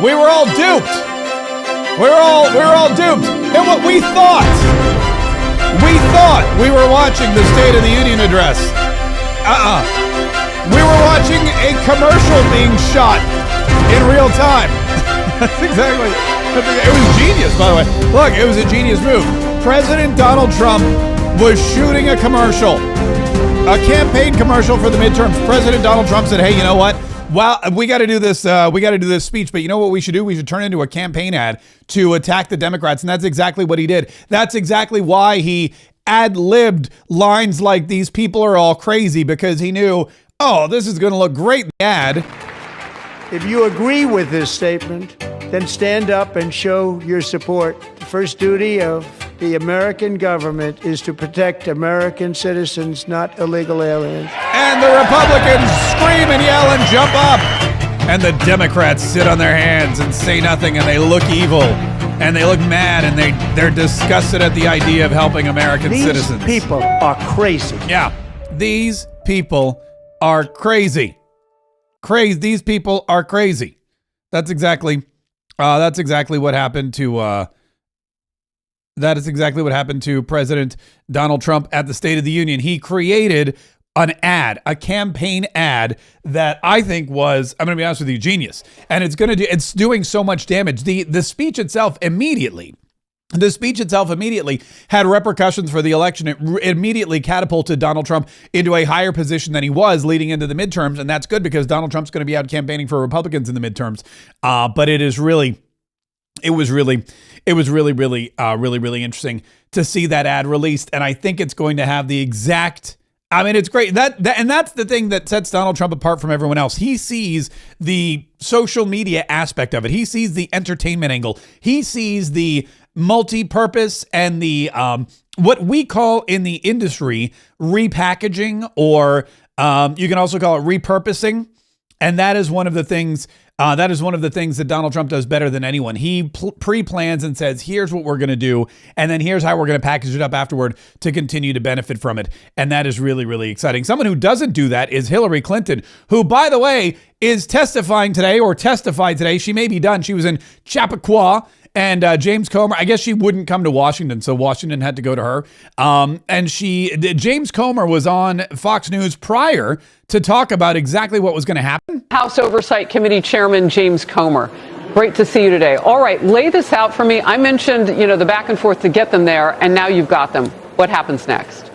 We were all duped. We were all duped. And what we thought we were watching the State of the Union address. We were watching a commercial being shot in real time. That's exactly. It was genius, by the way. Look, it was a genius move. President Donald Trump was shooting a commercial, a campaign commercial for the midterms. President Donald Trump said, "Hey, you know what? Well, we got to do this. We got to do this speech, but you know what we should do? We should turn it into a campaign ad to attack the Democrats." And that's exactly what he did. That's exactly why he ad-libbed lines like "these people are all crazy," because he knew, oh, this is going to look great in the ad. If you agree with this statement, then stand up and show your support. The first duty of the American government is to protect American citizens, not illegal aliens. And the Republicans scream and yell and jump up. And the Democrats sit on their hands and say nothing, and they look evil. And they look mad, and they're disgusted at the idea of helping American citizens. These people are crazy. Yeah, these people are crazy. These people are crazy. That's exactly what happened to. That is exactly what happened to President Donald Trump at the State of the Union. He created an ad, a campaign ad that I think was, I'm going to be honest with you, genius. And it's doing so much damage. The speech itself immediately had repercussions for the election. It immediately catapulted Donald Trump into a higher position than he was leading into the midterms. And that's good because Donald Trump's going to be out campaigning for Republicans in the midterms. But it was really interesting to see that ad released. And I think it's going to have the exact, I mean, it's great. And that's the thing that sets Donald Trump apart from everyone else. He sees the social media aspect of it. He sees the entertainment angle. He sees the multi-purpose and the what we call in the industry repackaging, or you can also call it repurposing. And that is one of the things that Donald Trump does better than anyone. He pre-plans and says, here's what we're going to do, and then here's how we're going to package it up afterward to continue to benefit from it. And that is really, really exciting. Someone who doesn't do that is Hillary Clinton, who, by the way, is testifying today, or testified today. She may be done. She was in Chappaqua. And James Comer, I guess she wouldn't come to Washington, so Washington had to go to her. And James Comer was on Fox News prior to talk about exactly what was going to happen. House Oversight Committee Chairman James Comer, great to see you today. All right, lay this out for me. I mentioned, the back and forth to get them there, and now you've got them. What happens next?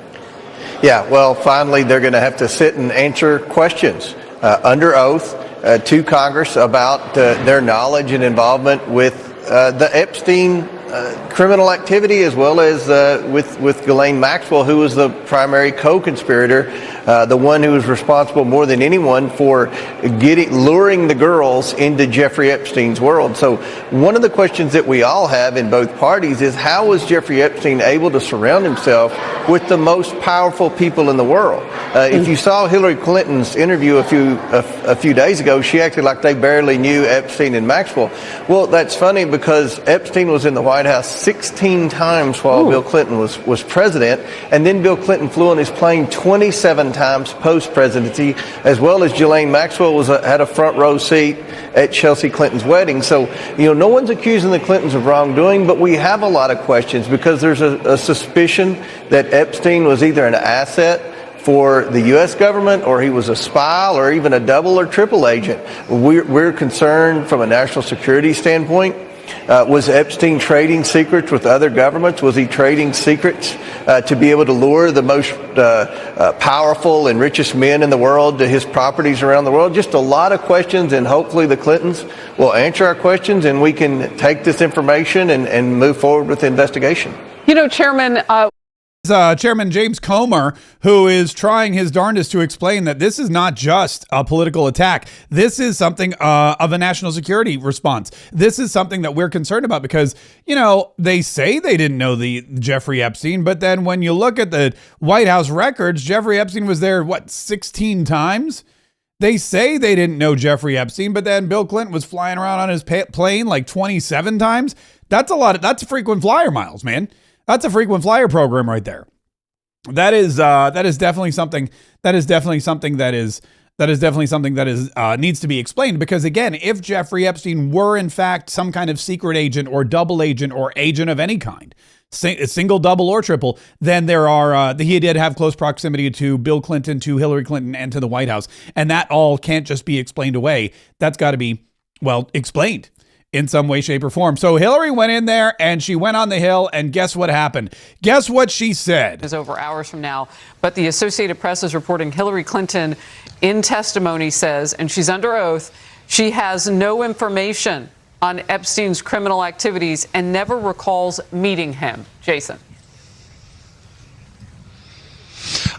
Yeah, well, finally, they're going to have to sit and answer questions under oath to Congress about their knowledge and involvement with the Epstein criminal activity, as well as with Ghislaine Maxwell, who was the primary co-conspirator, the one who was responsible more than anyone for luring the girls into Jeffrey Epstein's world. So one of the questions that we all have in both parties is, how was Jeffrey Epstein able to surround himself with the most powerful people in the world? If you saw Hillary Clinton's interview a few days ago, she acted like they barely knew Epstein and Maxwell. Well, that's funny because Epstein was in the White House 16 times while Bill Clinton was president, and then Bill Clinton flew on his plane 27 times post-presidency, as well as Ghislaine Maxwell had a front row seat at Chelsea Clinton's wedding. So, no one's accusing the Clintons of wrongdoing, but we have a lot of questions because there's a suspicion that Epstein was either an asset for the U.S. government, or he was a spy, or even a double or triple agent. We're concerned from a national security standpoint. Was Epstein trading secrets with other governments? Was he trading secrets to be able to lure the most powerful and richest men in the world to his properties around the world? Just a lot of questions, and hopefully the Clintons will answer our questions, and we can take this information and move forward with the investigation. Chairman... Chairman James Comer, who is trying his darndest to explain that this is not just a political attack. This is something of a national security response. This is something that we're concerned about because, they say they didn't know the Jeffrey Epstein, but then when you look at the White House records, Jeffrey Epstein was there, 16 times? They say they didn't know Jeffrey Epstein, but then Bill Clinton was flying around on his plane 27 times. That's that's frequent flyer miles, man. That's a frequent flyer program right there. That is definitely something that is That is definitely something that is needs to be explained, because again, if Jeffrey Epstein were in fact some kind of secret agent or double agent or agent of any kind, single, double, or triple, then there are he did have close proximity to Bill Clinton, to Hillary Clinton, and to the White House, and that all can't just be explained away. That's got to be, well, explained in some way, shape, or form. So Hillary went in there and she went on the Hill, and guess what happened? Guess what she said? Is over hours from now, but the Associated Press is reporting Hillary Clinton in testimony says, and she's under oath, she has no information on Epstein's criminal activities and never recalls meeting him. Jason.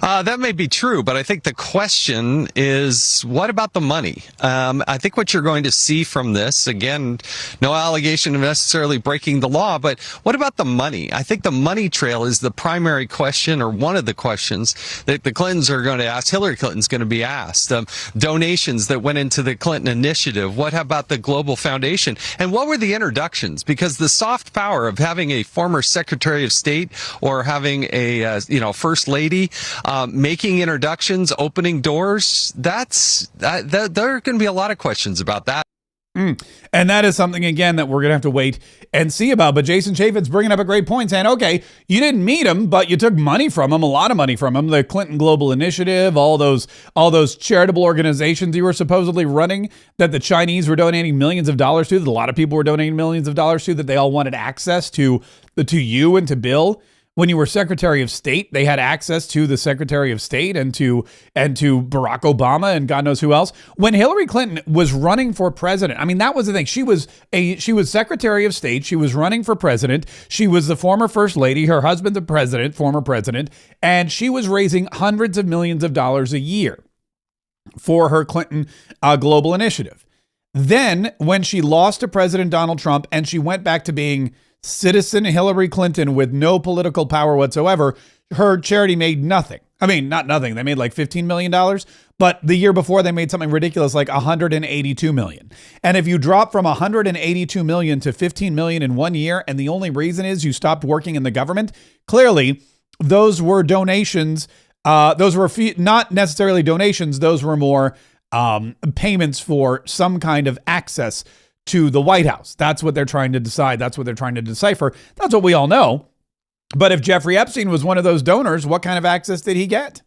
That may be true, but I think the question is, what about the money? I think what you're going to see from this, again, no allegation of necessarily breaking the law, but what about the money? I think the money trail is the primary question, or one of the questions that the Clintons are going to ask. Hillary Clinton's going to be asked. Donations that went into the Clinton initiative. What about the Global Foundation? And what were the introductions? Because the soft power of having a former Secretary of State or having a First Lady making introductions, opening doors, there are going to be a lot of questions about that. And that is something, again, that we're going to have to wait and see about. But Jason Chaffetz bringing up a great point, saying, okay, you didn't meet him, but you took money from him, a lot of money from him. The Clinton Global Initiative, all those charitable organizations you were supposedly running that the Chinese were donating millions of dollars to, that a lot of people were donating millions of dollars to, that they all wanted access to you and to Bill. When you were Secretary of State, they had access to the Secretary of State and to Barack Obama and God knows who else. When Hillary Clinton was running for president, I mean, that was the thing. She was Secretary of State. She was running for president. She was the former First Lady. Her husband, the president, former president, and she was raising hundreds of millions of dollars a year for her Clinton Global Initiative. Then, when she lost to President Donald Trump and she went back to being citizen Hillary Clinton with no political power whatsoever, her charity made nothing. I mean, not nothing. They made like $15 million, but the year before they made something ridiculous like $182 million. And if you drop from $182 million to $15 million in 1 year, and the only reason is you stopped working in the government, clearly those were donations. Those were not necessarily donations. Those were more payments for some kind of access to the White House. That's what they're trying to decide. That's what they're trying to decipher. That's what we all know. But if Jeffrey Epstein was one of those donors, what kind of access did he get?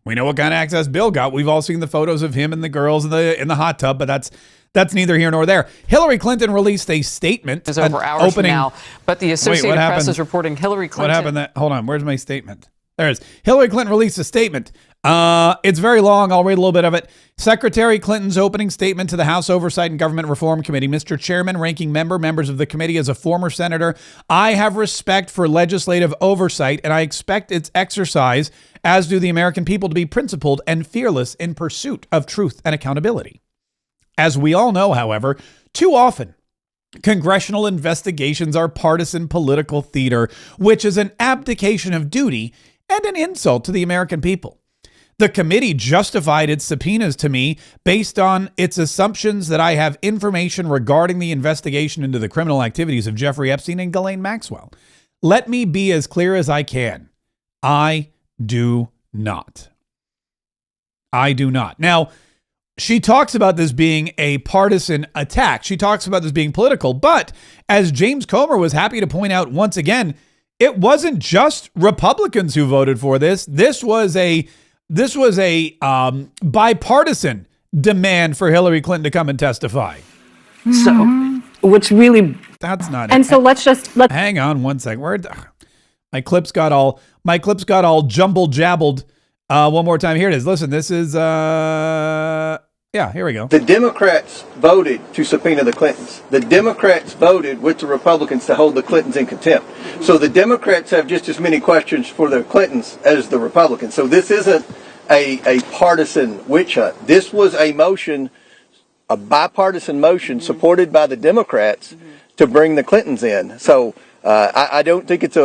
We know what kind of access Bill got. We've all seen the photos of him and the girls in the hot tub, but that's neither here nor there. Hillary Clinton released a statement. It's over hours from now, but the Associated Press is reporting Hillary Clinton. What happened? Hold on. Where's my statement? There it is. Hillary Clinton released a statement. It's very long. I'll read a little bit of it. Secretary Clinton's opening statement to the House Oversight and Government Reform Committee. Mr. Chairman, ranking member, members of the committee, as a former senator, I have respect for legislative oversight, and I expect its exercise, as do the American people, to be principled and fearless in pursuit of truth and accountability. As we all know, however, too often, congressional investigations are partisan political theater, which is an abdication of duty and an insult to the American people. The committee justified its subpoenas to me based on its assumptions that I have information regarding the investigation into the criminal activities of Jeffrey Epstein and Ghislaine Maxwell. Let me be as clear as I can. I do not. I do not. Now, she talks about this being a partisan attack. She talks about this being political, but as James Comer was happy to point out once again, it wasn't just Republicans who voted for this. This was a bipartisan demand for Hillary Clinton to come and testify. So, which really, that's not and it. so let's hang on one second. My clips got all jumble jabbled. One more time. Here it is. Listen, this is here we go. The Democrats voted to subpoena the Clintons. The Democrats voted with the Republicans to hold the Clintons in contempt. So the Democrats have just as many questions for the Clintons as the Republicans. So this isn't a partisan witch hunt. This was a motion, a bipartisan motion supported by the Democrats to bring the Clintons in. So I don't think it's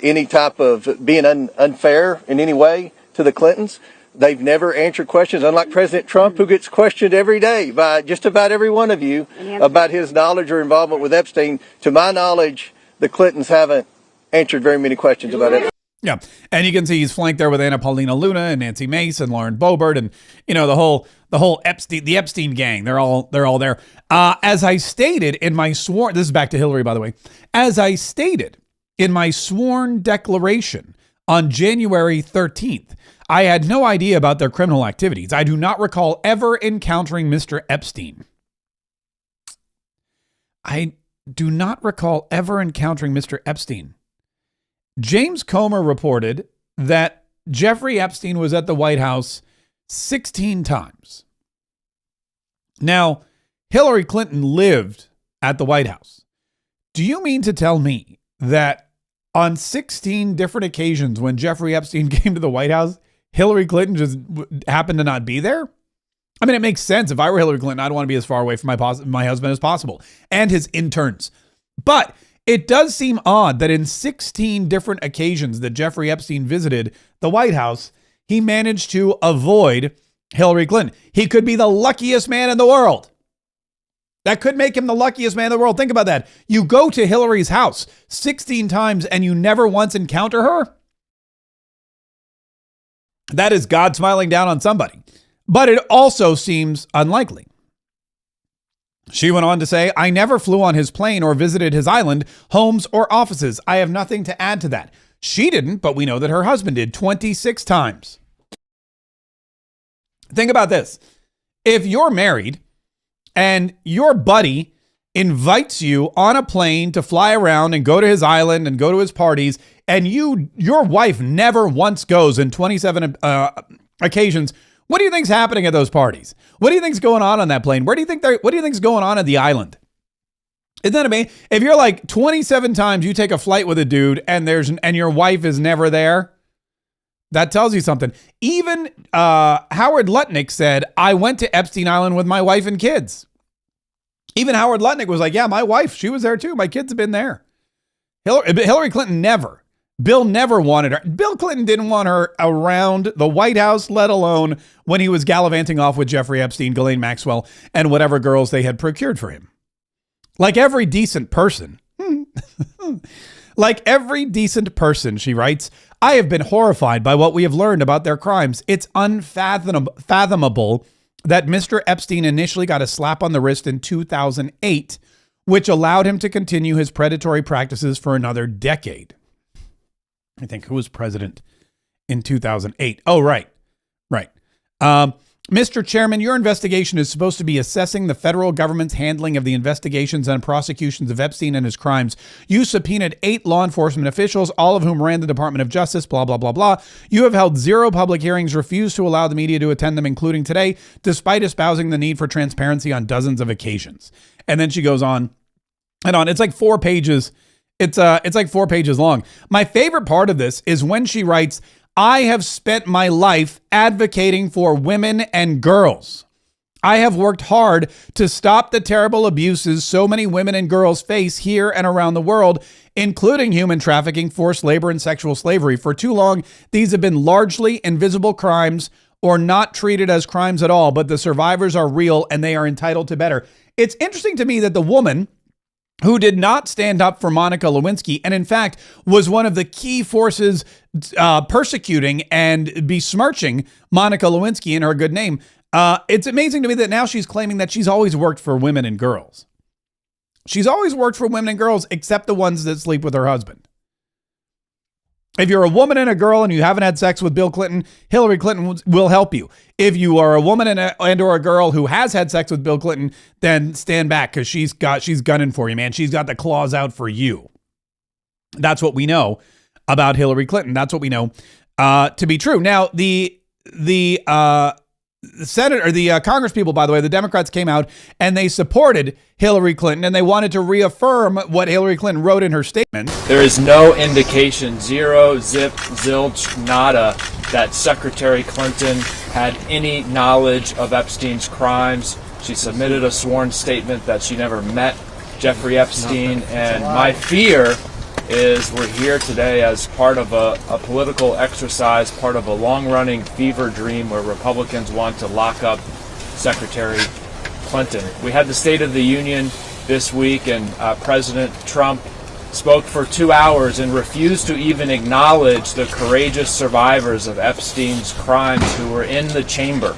any type of being unfair in any way to the Clintons. They've never answered questions, unlike President Trump, who gets questioned every day by just about every one of you about his knowledge or involvement with Epstein. To my knowledge, the Clintons haven't answered very many questions about it. Yeah. And you can see he's flanked there with Anna Paulina Luna and Nancy Mace and Lauren Boebert and, the whole Epstein gang. They're all there. As I stated in my sworn, this is back to Hillary, by the way, as I stated in my sworn declaration on January 13th, I had no idea about their criminal activities. I do not recall ever encountering Mr. Epstein. I do not recall ever encountering Mr. Epstein. James Comer reported that Jeffrey Epstein was at the White House 16 times. Now, Hillary Clinton lived at the White House. Do you mean to tell me that on 16 different occasions when Jeffrey Epstein came to the White House, Hillary Clinton just happened to not be there? I mean, it makes sense. If I were Hillary Clinton, I'd want to be as far away from my husband as possible and his interns. But it does seem odd that in 16 different occasions that Jeffrey Epstein visited the White House, he managed to avoid Hillary Clinton. He could be the luckiest man in the world. That could make him the luckiest man in the world. Think about that. You go to Hillary's house 16 times and you never once encounter her. That is God smiling down on somebody. But it also seems unlikely. She went on to say, I never flew on his plane or visited his island, homes, or offices. I have nothing to add to that. She didn't, but we know that her husband did 26 times. Think about this. If you're married and your buddy invites you on a plane to fly around and go to his island and go to his parties, and your wife never once goes in 27 occasions, what do you think's happening at those parties? What do you think's going on that plane? What do you think's going on at the island? Isn't that amazing? If you're like 27 times you take a flight with a dude and your wife is never there, that tells you something. Even Howard Lutnick said, I went to Epstein Island with my wife and kids. Even Howard Lutnick was like, yeah, my wife, she was there too. My kids have been there. Hillary Clinton never. Bill never wanted her. Bill Clinton didn't want her around the White House, let alone when he was gallivanting off with Jeffrey Epstein, Ghislaine Maxwell, and whatever girls they had procured for him. Like every decent person, she writes, I have been horrified by what we have learned about their crimes. It's unfathomable that Mr. Epstein initially got a slap on the wrist in 2008, which allowed him to continue his predatory practices for another decade. I think who was president in 2008? Oh, right. Mr. Chairman, your investigation is supposed to be assessing the federal government's handling of the investigations and prosecutions of Epstein and his crimes. You subpoenaed 8 law enforcement officials, all of whom ran the Department of Justice, blah, blah, blah, blah. You have held 0 public hearings, refused to allow the media to attend them, including today, despite espousing the need for transparency on dozens of occasions. And then she goes on and on. It's like 4 pages. It's like 4 pages long. My favorite part of this is when she writes, I have spent my life advocating for women and girls. I have worked hard to stop the terrible abuses so many women and girls face here and around the world, including human trafficking, forced labor, and sexual slavery. For too long, these have been largely invisible crimes or not treated as crimes at all, but the survivors are real and they are entitled to better. It's interesting to me that the woman who did not stand up for Monica Lewinsky, and in fact was one of the key forces persecuting and besmirching Monica Lewinsky in her good name. It's amazing to me that now she's claiming that she's always worked for women and girls. She's always worked for women and girls, except the ones that sleep with her husband. If you're a woman and a girl and you haven't had sex with Bill Clinton, Hillary Clinton will help you. If you are a woman and or a girl who has had sex with Bill Clinton, then stand back because she's gunning for you, man. She's got the claws out for you. That's what we know about Hillary Clinton. That's what we know to be true. Now, the Senate or the Congress people, by the way, the Democrats came out and they supported Hillary Clinton and they wanted to reaffirm what Hillary Clinton wrote in her statement. There is no indication, zero, zip, zilch, nada, that Secretary Clinton had any knowledge of Epstein's crimes. She submitted a sworn statement that she never met Jeffrey Epstein, and my fear is we're here today as part of a political exercise, part of a long-running fever dream where Republicans want to lock up Secretary Clinton. We had the State of the Union this week, and President Trump spoke for 2 hours and refused to even acknowledge the courageous survivors of Epstein's crimes who were in the chamber.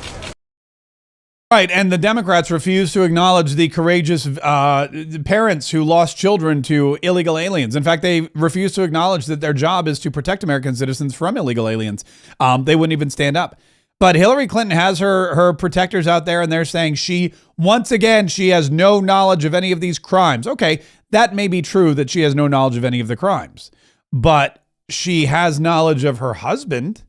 Right, and the Democrats refuse to acknowledge the courageous parents who lost children to illegal aliens. In fact, they refuse to acknowledge that their job is to protect American citizens from illegal aliens. They wouldn't even stand up. But Hillary Clinton has her protectors out there, and they're saying she has no knowledge of any of these crimes. Okay, that may be true that she has no knowledge of any of the crimes, but she has knowledge of her husband,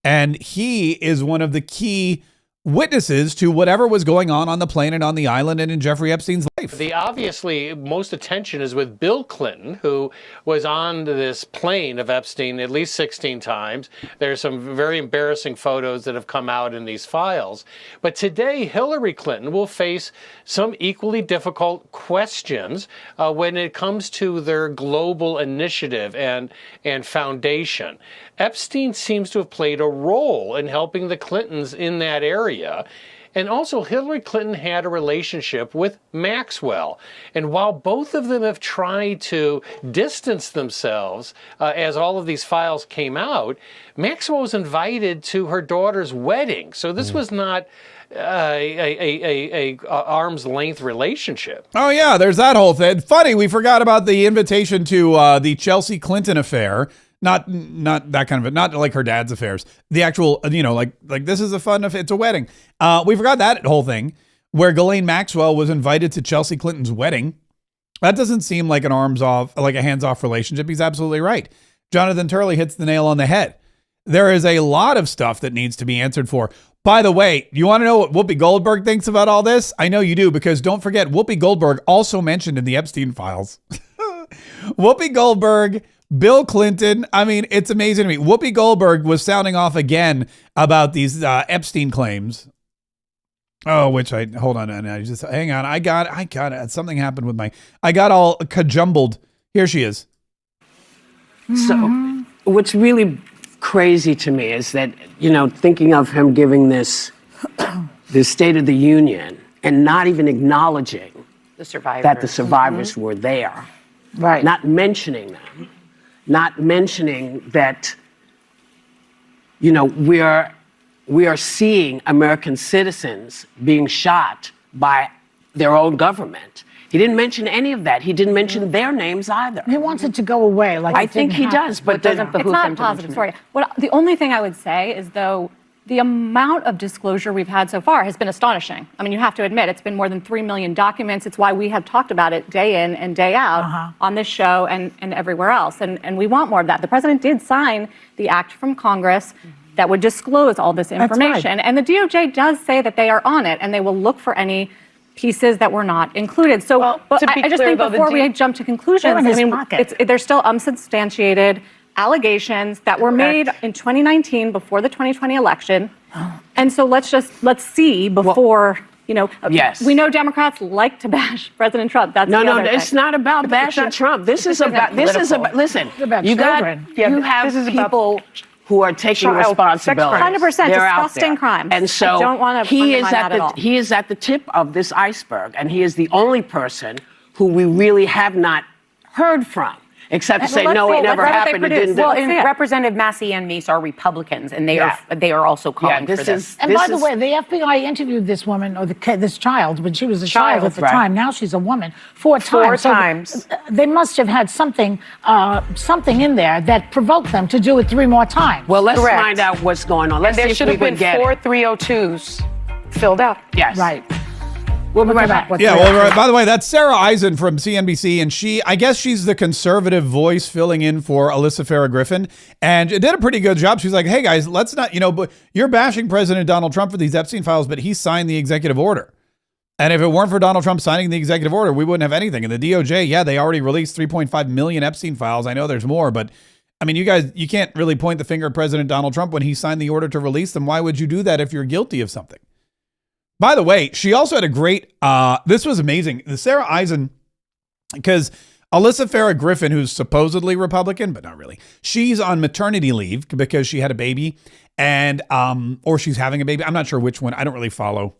and he is one of the key witnesses to whatever was going on the plane and on the island and in Jeffrey Epstein's life. The obviously most attention is with Bill Clinton, who was on this plane of Epstein at least 16 times. There's some very embarrassing photos that have come out in these files. But today, Hillary Clinton will face some equally difficult questions when it comes to their global initiative and foundation. Epstein seems to have played a role in helping the Clintons in that area. And also, Hillary Clinton had a relationship with Maxwell. And while both of them have tried to distance themselves as all of these files came out, Maxwell was invited to her daughter's wedding. So this was not a arm's length relationship. Oh yeah, there's that whole thing. Funny, we forgot about the invitation to the Chelsea Clinton affair. Not that kind of it. Not like her dad's affairs. The actual, like this is a fun, it's a wedding. We forgot that whole thing where Ghislaine Maxwell was invited to Chelsea Clinton's wedding. That doesn't seem like a hands-off relationship. He's absolutely right. Jonathan Turley hits the nail on the head. There is a lot of stuff that needs to be answered for. By the way, you want to know what Whoopi Goldberg thinks about all this? I know you do, because don't forget, Whoopi Goldberg also mentioned in the Epstein files. Whoopi Goldberg, Bill Clinton. I mean, it's amazing to me. Whoopi Goldberg was sounding off again about these Epstein claims. Oh, hold on. Hang on. I got it. Something happened with I got all cajumbled. Here she is. So what's really crazy to me is that, thinking of him giving this State of the Union and not even acknowledging that the survivors were there. Right. Not mentioning them. Not mentioning that, we are seeing American citizens being shot by their own government. He didn't mention any of that. He didn't mention their names either. He wants it to go away. I think he does, but it's not a positive story. The only thing I would say is, though, the amount of disclosure we've had so far has been astonishing. I mean, you have to admit, it's been more than 3 million documents. It's why we have talked about it day in and day out on this show and everywhere else. And we want more of that. The president did sign the act from Congress that would disclose all this information. Right. And the DOJ does say that they are on it, and they will look for any pieces that were not included. So, I just think before we jump to conclusions, they're still unsubstantiated allegations that were made in 2019 before the 2020 election. And so let's see before, yes. We know Democrats like to bash President Trump. That's no, it's not about bashing Trump. Listen, you have people who are taking responsibility. 100% disgusting crimes. And so I don't want to undermine that at all. He is at the tip of this iceberg, and he is the only person who we really have not heard from. Except to say, no, it never happened. It didn't. Well, Representative Massey and Meese are Republicans, and they are also calling for this. And by the way, the FBI interviewed this woman, or this child, when she was a child at the time. Now she's a woman, 4 times. So they must have had something in there that provoked them to do it 3 more times. Well, let's find out what's going on. There should have been 4 302s filled out. Yes. Right. We'll be right back. By the way, that's Sarah Eisen from CNBC, and I guess she's the conservative voice filling in for Alyssa Farah Griffin, and it did a pretty good job. She's like, hey guys, let's not, but you're bashing President Donald Trump for these Epstein files, but he signed the executive order. And if it weren't for Donald Trump signing the executive order, we wouldn't have anything. And the DOJ, they already released 3.5 million Epstein files. I know there's more, but I mean, you guys, you can't really point the finger at President Donald Trump when he signed the order to release them. Why would you do that if you're guilty of something? By the way, she also had a great, this was amazing. The Sarah Eisen, because Alyssa Farah Griffin, who's supposedly Republican, but not really, she's on maternity leave because she had a baby and, or she's having a baby. I'm not sure which one. I don't really follow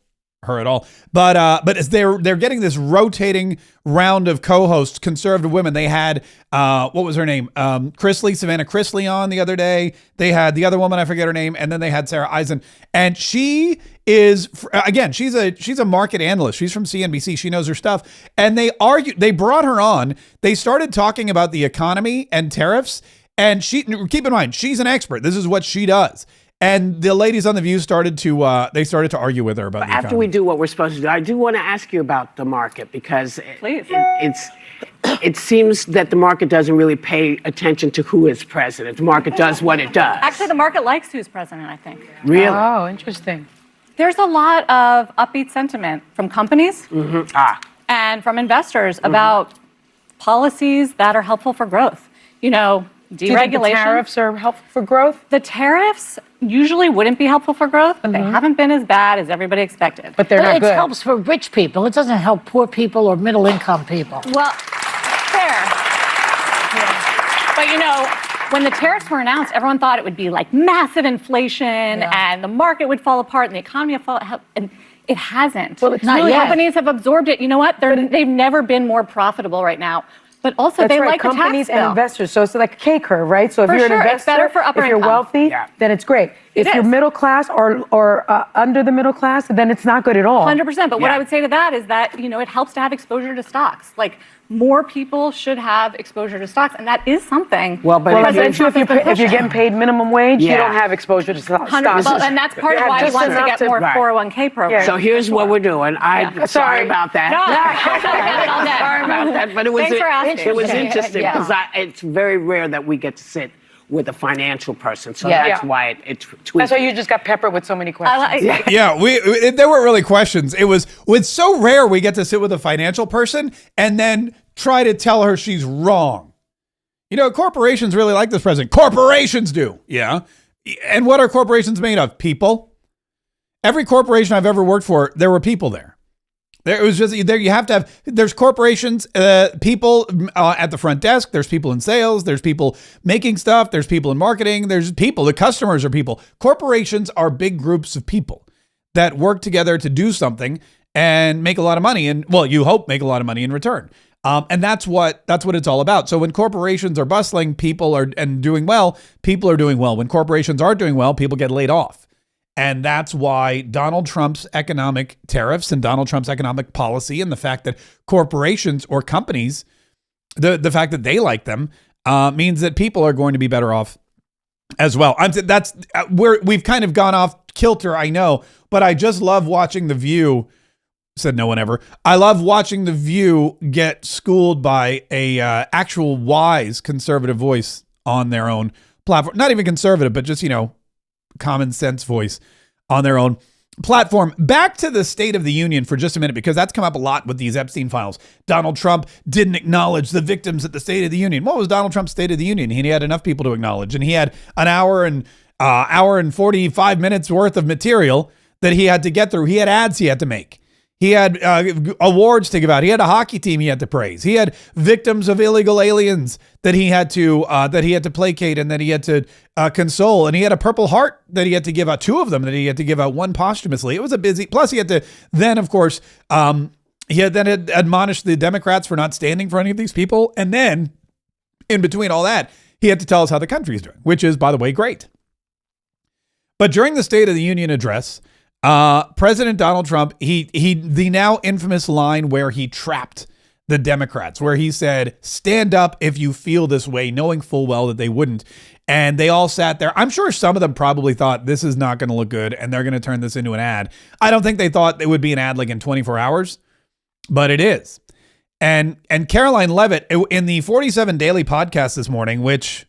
her at all. But as they're getting this rotating round of co-hosts, conservative women. They had what was her name? Savannah Chrisley on the other day. They had the other woman, I forget her name, and then they had Sarah Eisen. And she is, again, she's a market analyst. She's from CNBC. She knows her stuff. And they brought her on. They started talking about the economy and tariffs. And keep in mind, she's an expert. This is what she does. And the ladies on The View started to argue with her about the economy. After we do what we're supposed to do, I do want to ask you about the market, because it seems that the market doesn't really pay attention to who is president. The market does what it does. Actually, the market likes who's president, I think. Really? Oh, interesting. There's a lot of upbeat sentiment from companies and from investors about policies that are helpful for growth. Deregulation. Do you think the tariffs are helpful for growth? The tariffs usually wouldn't be helpful for growth, but they haven't been as bad as everybody expected. But it helps for rich people. It doesn't help poor people or middle-income people. Well, fair. Yeah. But when the tariffs were announced, everyone thought it would be like massive inflation and the market would fall apart and the economy would fall apart. And it hasn't. Well, it's not yet. Companies have absorbed it. You know what? They've never been more profitable right now. But also, they like companies the tax bill. and investors. So it's like a K curve, right? So if you're an investor, it's better for upper if you're income. wealthy, then it's great. If you're middle class or under the middle class, then it's not good at all. 100%. But what I would say to that is that it helps to have exposure to stocks. Like, more people should have exposure to stocks, and that is something. Well, but if you're getting paid minimum wage, you don't have exposure to stocks. Well, and that's part of why we want to get more 401k programs. So here's what we're doing. Sorry about that. Sorry about that. But it was interesting because it's very rare that we get to sit with a financial person, so that's why it's tweeted. That's why you just got peppered with so many questions. There weren't really questions. It's so rare we get to sit with a financial person and then try to tell her she's wrong. Corporations really like this president. Corporations do. Yeah. And what are corporations made of? People. Every corporation I've ever worked for, there were people there. There's corporations, people at the front desk. There's people in sales. There's people making stuff. There's people in marketing. There's people. The customers are people. Corporations are big groups of people that work together to do something and make a lot of money. And you hope make a lot of money in return. And that's what it's all about. So when corporations are bustling, people are doing well. People are doing well. When corporations aren't doing well, people get laid off. And that's why Donald Trump's economic tariffs and Donald Trump's economic policy and the fact that corporations or companies, the fact that they like them, means that people are going to be better off as well. We've kind of gone off kilter, I know, but I just love watching The View. Said no one ever. I love watching The View get schooled by a actual wise conservative voice on their own platform. Not even conservative, but just, common sense voice on their own platform. Back to the State of the Union for just a minute, because that's come up a lot with these Epstein files. Donald Trump didn't acknowledge the victims at the State of the Union. What was Donald Trump's State of the Union? He had enough people to acknowledge, and he had an hour and 45 minutes worth of material that he had to get through. He had ads he had to make. He had awards to give out. He had a hockey team he had to praise. He had victims of illegal aliens that he had to placate and that he had to console. And he had a Purple Heart that he had to give out. 2 of them that he had to give out, one posthumously. It was a busy. Plus, he had to then, of course, he had admonished the Democrats for not standing for any of these people. And then, in between all that, he had to tell us how the country is doing, which is, by the way, great. But during the State of the Union address, President Donald Trump, the now infamous line where he trapped the Democrats, where he said, stand up if you feel this way, knowing full well that they wouldn't. And they all sat there. I'm sure some of them probably thought this is not going to look good and they're going to turn this into an ad. I don't think they thought it would be an ad like in 24 hours, but it is. And Caroline Levitt in the 47 Daily podcast this morning, which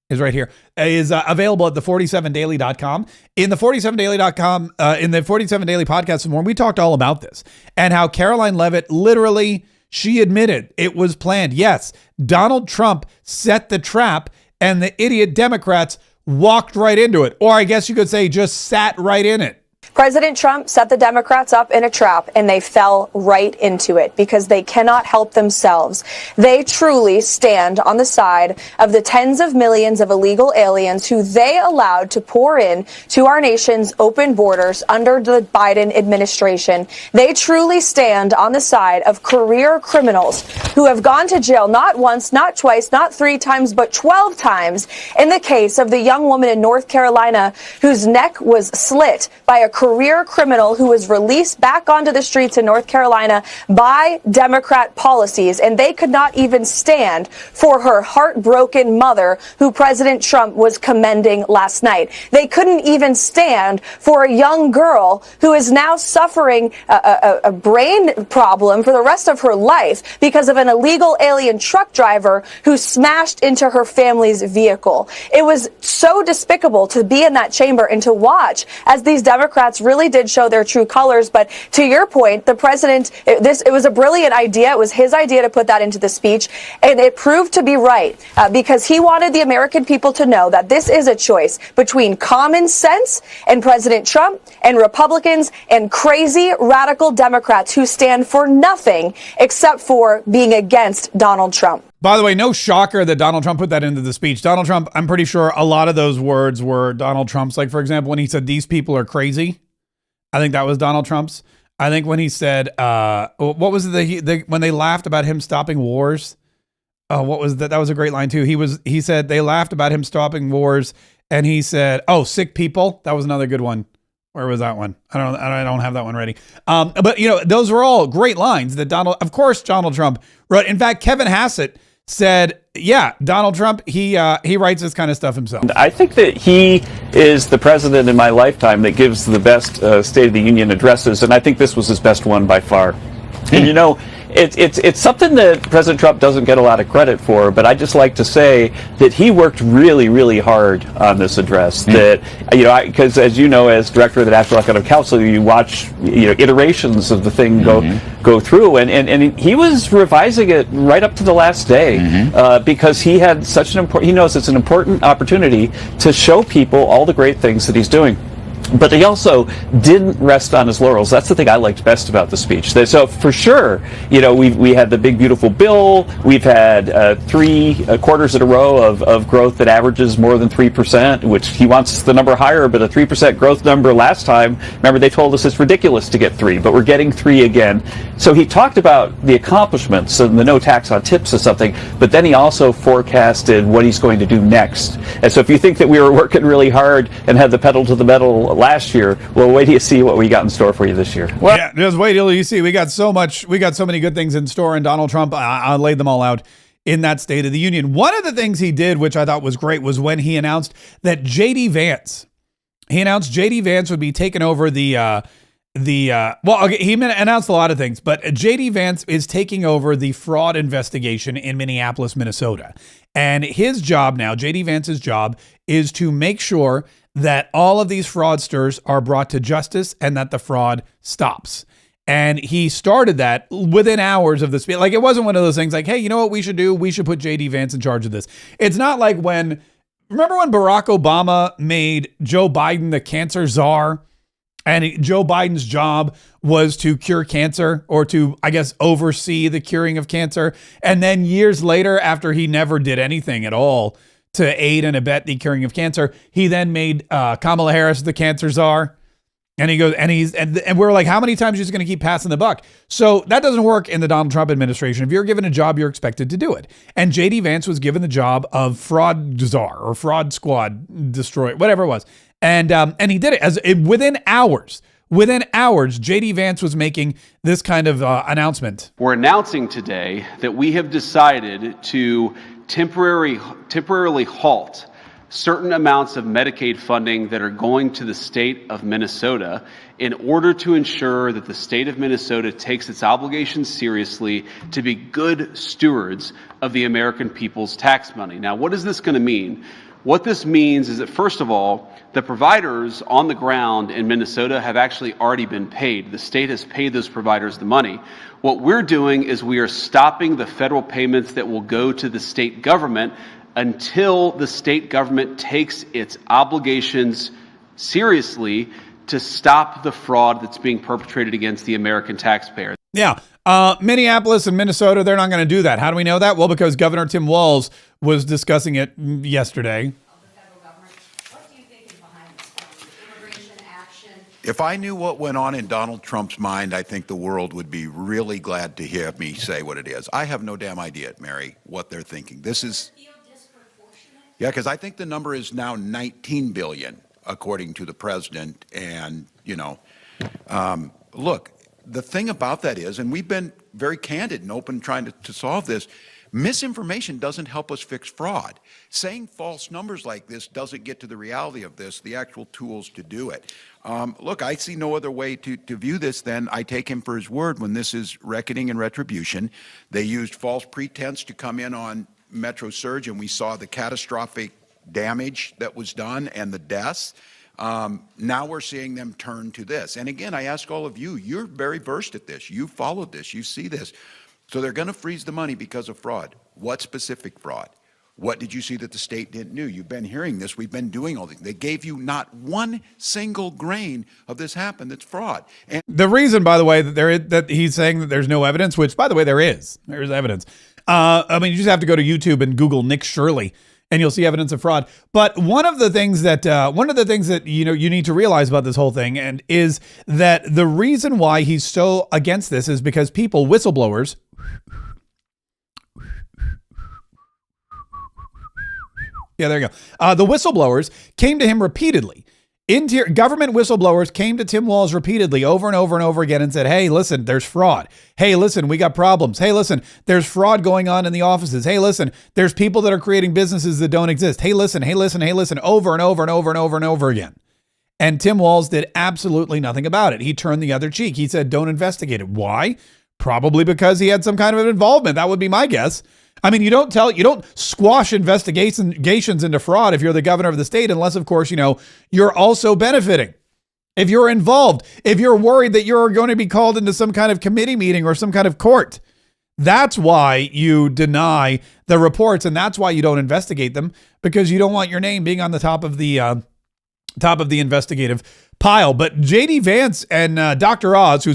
is right here, is available at the47daily.com. In the 47daily.com, in the 47 Daily podcast this morning, we talked all about this and how Caroline Levitt literally, she admitted it was planned. Yes, Donald Trump set the trap and the idiot Democrats walked right into it. Or I guess you could say just sat right in it. President Trump set the Democrats up in a trap, and they fell right into it because they cannot help themselves. They truly stand on the side of the tens of millions of illegal aliens who they allowed to pour in to our nation's open borders under the Biden administration. They truly stand on the side of career criminals who have gone to jail not once, not twice, not 3 times, but 12 times in the case of the young woman in North Carolina whose neck was slit by a career criminal who was released back onto the streets in North Carolina by Democrat policies. And they could not even stand for her heartbroken mother, who President Trump was commending last night. They couldn't even stand for a young girl who is now suffering a brain problem for the rest of her life because of an illegal alien truck driver who smashed into her family's vehicle. It was so despicable to be in that chamber and to watch as these Democrats really did show their true colors. But to your point, the president, it was a brilliant idea. It was his idea to put that into the speech, and it proved to be right because he wanted the American people to know that this is a choice between common sense and President Trump and Republicans and crazy radical Democrats who stand for nothing except for being against Donald Trump. By the way, no shocker that Donald Trump put that into the speech. Donald Trump, I'm pretty sure a lot of those words were Donald Trump's. Like, for example, when he said, "These people are crazy," I think that was Donald Trump's. I think when he said, what was it, when they laughed about him stopping wars? What was that? That was a great line too. He said they laughed about him stopping wars, and he said, "Oh, sick people." That was another good one. Where was that one? I don't have that one ready. But those were all great lines that Donald Trump wrote. In fact, Kevin Hassett said, yeah, Donald Trump, he writes this kind of stuff himself. I think that he is the president in my lifetime that gives the best State of the Union addresses, and I think this was his best one by far. And it's something that President Trump doesn't get a lot of credit for, but I just like to say that he worked really, really hard on this address. That because as you know, as director of the National Economic Council, you watch iterations of the thing go through, and he was revising it right up to the last day because he had such an important. He knows it's an important opportunity to show people all the great things that he's doing. But he also didn't rest on his laurels. That's the thing I liked best about the speech. So for sure, we had the big beautiful bill. We've had 3 quarters in a row of growth that averages more than 3%, which he wants the number higher, but a 3% growth number last time, remember they told us it's ridiculous to get 3, but we're getting 3 again. So he talked about the accomplishments and the no tax on tips or something, but then he also forecasted what he's going to do next. And so if you think that we were working really hard and had the pedal to the metal last year, well, wait till you see what we got in store for you this year. Well, yeah, just wait till you see. We got so many good things in store, and Donald Trump, I laid them all out in that State of the Union. One of the things he did, which I thought was great, was when he announced that J.D. Vance would be taking over he announced a lot of things, but J.D. Vance is taking over the fraud investigation in Minneapolis, Minnesota. And his job now, J.D. Vance's job, is to make sure that all of these fraudsters are brought to justice and that the fraud stops. And he started that within hours of the speech. Like, it wasn't one of those things like, hey, you know what we should do? We should put J.D. Vance in charge of this. It's not like remember when Barack Obama made Joe Biden the cancer czar? And Joe Biden's job was to cure cancer, or to, I guess, oversee the curing of cancer. And then years later, after he never did anything at all to aid and abet the curing of cancer, he then made Kamala Harris the cancer czar. And he goes, and we're like, how many times are you just going to keep passing the buck? So that doesn't work in the Donald Trump administration. If you're given a job, you're expected to do it. And J.D. Vance was given the job of fraud czar or fraud squad destroyer, whatever it was. And he did it within hours. Within hours, J.D. Vance was making this kind of announcement. We're announcing today that we have decided to temporarily halt certain amounts of Medicaid funding that are going to the state of Minnesota in order to ensure that the state of Minnesota takes its obligations seriously to be good stewards of the American people's tax money. Now, what is this going to mean? What this means is that, first of all, the providers on the ground in Minnesota have actually already been paid. The state has paid those providers the money. What we're doing is we are stopping the federal payments that will go to the state government until the state government takes its obligations seriously to stop the fraud that's being perpetrated against the American taxpayer. Yeah. Minneapolis and Minnesota, they're not going to do that. How do we know that? Well, because Governor Tim Walz was discussing it yesterday. If I knew what went on in Donald Trump's mind, I think the world would be really glad to hear me say what it is. I have no damn idea, Mary, what they're thinking. This is, yeah, because I think the number is now 19 billion, according to the president. And, you know, look, the thing about that is, and we've been very candid and open trying to solve this, misinformation doesn't help us fix fraud. Saying false numbers like this doesn't get to the reality of this, the actual tools to do it. Look, I see no other way to view this than I take him for his word when this is reckoning and retribution. They used false pretense to come in on Metro Surge, and we saw the catastrophic damage that was done and the deaths. Now we're seeing them turn to this. And again, I ask all of you, you're very versed at this. You followed this. You see this. So they're going to freeze the money because of fraud. What specific fraud? What did you see that the state didn't know? You've been hearing this. We've been doing all these. They gave you not one single grain of this happened that's fraud. And the reason, by the way, that he's saying that there's no evidence, which, by the way, there's evidence. I mean, you just have to go to YouTube and Google Nick Shirley, and you'll see evidence of fraud. But one of the things that you need to realize about this whole thing and is that the reason why he's so against this is because people, whistleblowers. Yeah, there you go. The whistleblowers came to him repeatedly. Government whistleblowers came to Tim Walz repeatedly over and over and over again and said, hey, listen, there's fraud. Hey, listen, we got problems. Hey, listen, there's fraud going on in the offices. Hey, listen, there's people that are creating businesses that don't exist. Hey, listen, over and over and over and over and over again. And Tim Walz did absolutely nothing about it. He turned the other cheek. He said, don't investigate it. Why? Probably because he had some kind of involvement. That would be my guess. I mean, you don't squash investigations into fraud if you're the governor of the state, unless, of course, you're also benefiting. If you're involved, if you're worried that you're going to be called into some kind of committee meeting or some kind of court, that's why you deny the reports, and that's why you don't investigate them, because you don't want your name being on the top of the investigative pile. But J.D. Vance and Dr. Oz,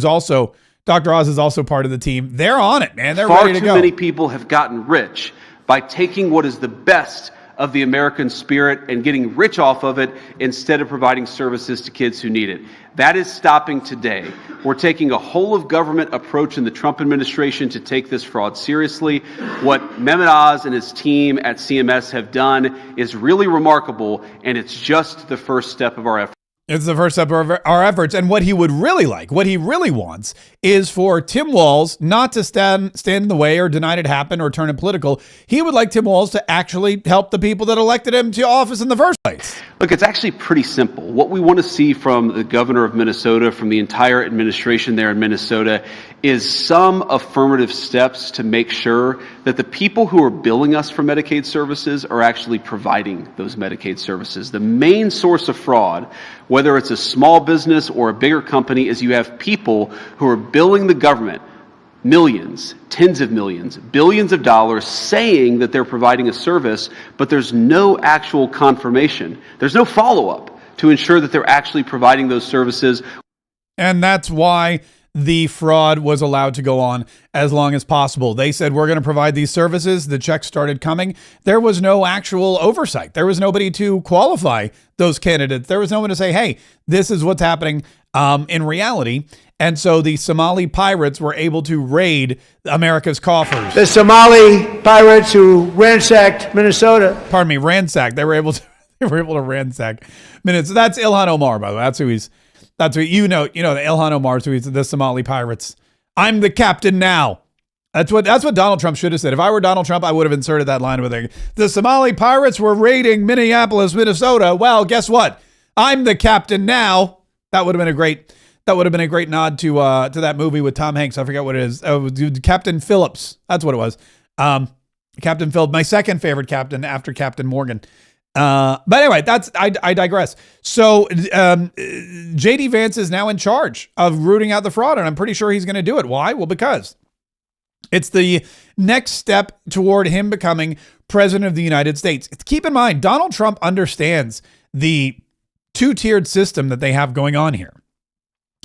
Dr. Oz is also part of the team. They're on it, man. They're ready to go. Far too many people have gotten rich by taking what is the best of the American spirit and getting rich off of it instead of providing services to kids who need it. That is stopping today. We're taking a whole of government approach in the Trump administration to take this fraud seriously. What Mehmet Oz and his team at CMS have done is really remarkable, and it's just the first step of our effort. It's the first step of our efforts. And what he would really like, what he really wants is for Tim Walz not to stand in the way or deny it happened or turn it political. He would like Tim Walz to actually help the people that elected him to office in the first place. Look, it's actually pretty simple. What we want to see from the governor of Minnesota, from the entire administration there in Minnesota, is some affirmative steps to make sure that the people who are billing us for Medicaid services are actually providing those Medicaid services. The main source of fraud, whether it's a small business or a bigger company, is you have people who are billing the government millions, tens of millions, billions of dollars saying that they're providing a service, but there's no actual confirmation. There's no follow-up to ensure that they're actually providing those services. And that's why the fraud was allowed to go on as long as possible. They said, we're going to provide these services. The checks started coming. There was no actual oversight. There was nobody to qualify those candidates. There was no one to say, hey, this is what's happening in reality. And so the Somali pirates were able to raid America's coffers. The Somali pirates who ransacked Minnesota. Pardon me, ransacked. They were able to ransack Minnesota. That's Ilhan Omar, by the way. That's who you know the Ilhan Omar, who he's the Somali pirates. I'm the captain now. That's what Donald Trump should have said. If I were Donald Trump, I would have inserted that line with it. The Somali pirates were raiding Minneapolis, Minnesota. Well, guess what? I'm the captain now. That would have been a great nod to that movie with Tom Hanks. I forget what it is. Captain Phillips. That's what it was. Captain Phillips, my second favorite captain after Captain Morgan. But anyway, I digress. So J.D. Vance is now in charge of rooting out the fraud, and I'm pretty sure he's going to do it. Why? Well, because it's the next step toward him becoming president of the United States. Keep in mind, Donald Trump understands the two-tiered system that they have going on here.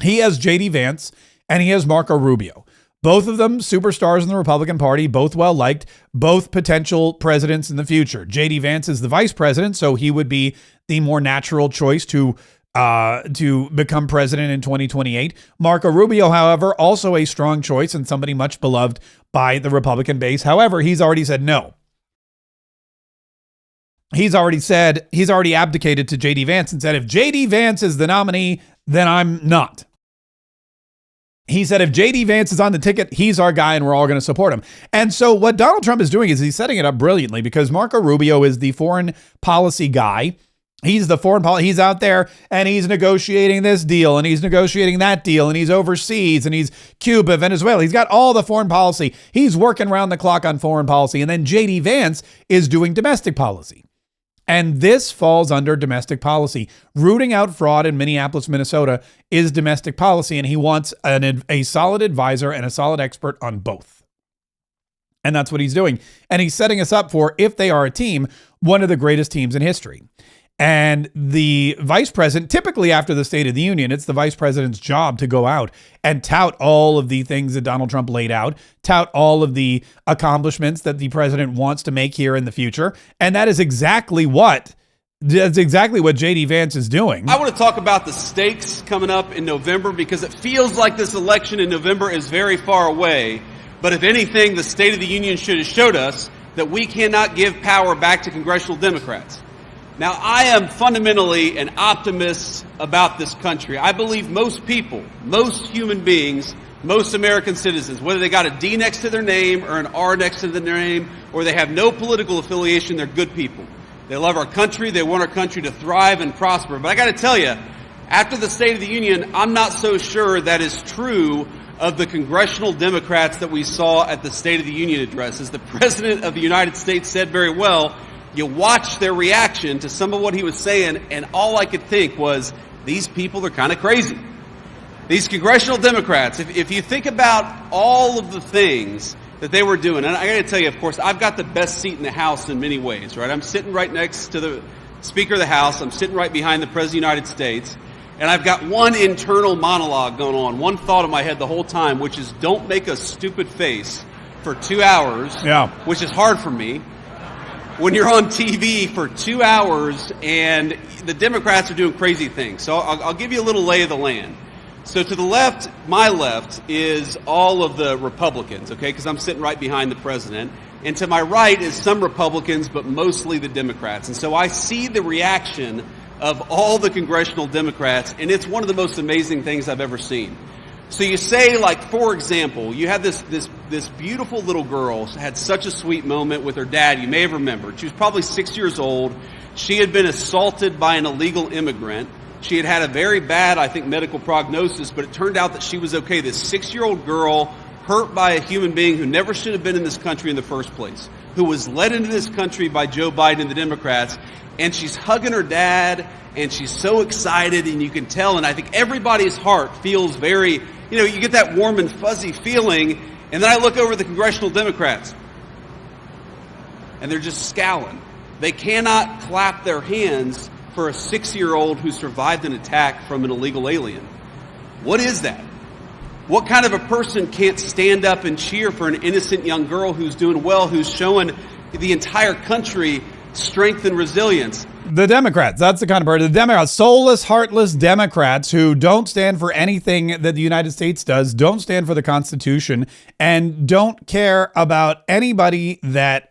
He has J.D. Vance and he has Marco Rubio. Both of them superstars in the Republican Party, both well-liked, both potential presidents in the future. J.D. Vance is the vice president, so he would be the more natural choice to become president in 2028. Marco Rubio, however, also a strong choice and somebody much beloved by the Republican base. However, he's already said no. He's already abdicated to J.D. Vance and said, if J.D. Vance is the nominee, then I'm not. He said, if J.D. Vance is on the ticket, he's our guy and we're all going to support him. And so what Donald Trump is doing is he's setting it up brilliantly because Marco Rubio is the foreign policy guy. He's the foreign policy. He's out there and he's negotiating this deal and he's negotiating that deal and he's overseas and he's Cuba, Venezuela. He's got all the foreign policy. He's working around the clock on foreign policy. And then J.D. Vance is doing domestic policy. And this falls under domestic policy. Rooting out fraud in Minneapolis, Minnesota is domestic policy. And he wants a solid advisor and a solid expert on both. And that's what he's doing. And he's setting us up for, if they are a team, one of the greatest teams in history. And the vice president, typically after the State of the Union, it's the vice president's job to go out and tout all of the things that Donald Trump laid out, tout all of the accomplishments that the president wants to make here in the future. And that is exactly what J.D. Vance is doing. I want to talk about the stakes coming up in November because it feels like this election in November is very far away. But if anything, the State of the Union should have showed us that we cannot give power back to congressional Democrats. Now, I am fundamentally an optimist about this country. I believe most people, most human beings, most American citizens, whether they got a D next to their name or an R next to their name, or they have no political affiliation, they're good people. They love our country. They want our country to thrive and prosper. But I got to tell you, after the State of the Union, I'm not so sure that is true of the congressional Democrats that we saw at the State of the Union address. As the President of the United States said very well, you watch their reaction to some of what he was saying, and all I could think was, these people are kind of crazy. These congressional Democrats, if you think about all of the things that they were doing, and I got to tell you, of course, I've got the best seat in the House in many ways, right? I'm sitting right next to the Speaker of the House. I'm sitting right behind the President of the United States. And I've got one internal monologue going on, one thought in my head the whole time, which is don't make a stupid face for 2 hours, which is hard for me. When you're on TV for 2 hours and the Democrats are doing crazy things. So I'll give you a little lay of the land. So to the left, my left, is all of the Republicans, okay, because I'm sitting right behind the president. And to my right is some Republicans, but mostly the Democrats. And so I see the reaction of all the congressional Democrats, and it's one of the most amazing things I've ever seen. So you say, like, for example, you had this beautiful little girl had such a sweet moment with her dad. You may have remembered. She was probably 6 years old. She had been assaulted by an illegal immigrant. She had had a very bad, I think, medical prognosis, but it turned out that she was okay. This 6-year-old girl hurt by a human being who never should have been in this country in the first place, who was led into this country by Joe Biden and the Democrats, and she's hugging her dad, and she's so excited, and you can tell, and I think everybody's heart feels very, you get that warm and fuzzy feeling, and then I look over at the congressional Democrats, and they're just scowling. They cannot clap their hands for a 6-year-old who survived an attack from an illegal alien. What is that? What kind of a person can't stand up and cheer for an innocent young girl who's doing well, who's showing the entire country strength and resilience? The Democrats, that's the kind of person. The Democrats, soulless, heartless Democrats who don't stand for anything that the United States does, don't stand for the Constitution, and don't care about anybody that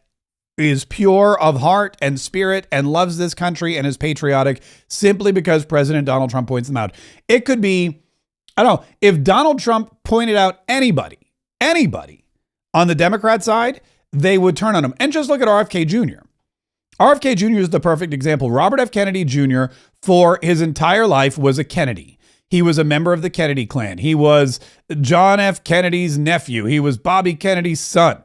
is pure of heart and spirit and loves this country and is patriotic simply because President Donald Trump points them out. It could be, I don't know, if Donald Trump pointed out anybody on the Democrat side, they would turn on him. And just look at RFK Jr. RFK Jr. is the perfect example. Robert F. Kennedy Jr. for his entire life was a Kennedy. He was a member of the Kennedy clan. He was John F. Kennedy's nephew. He was Bobby Kennedy's son.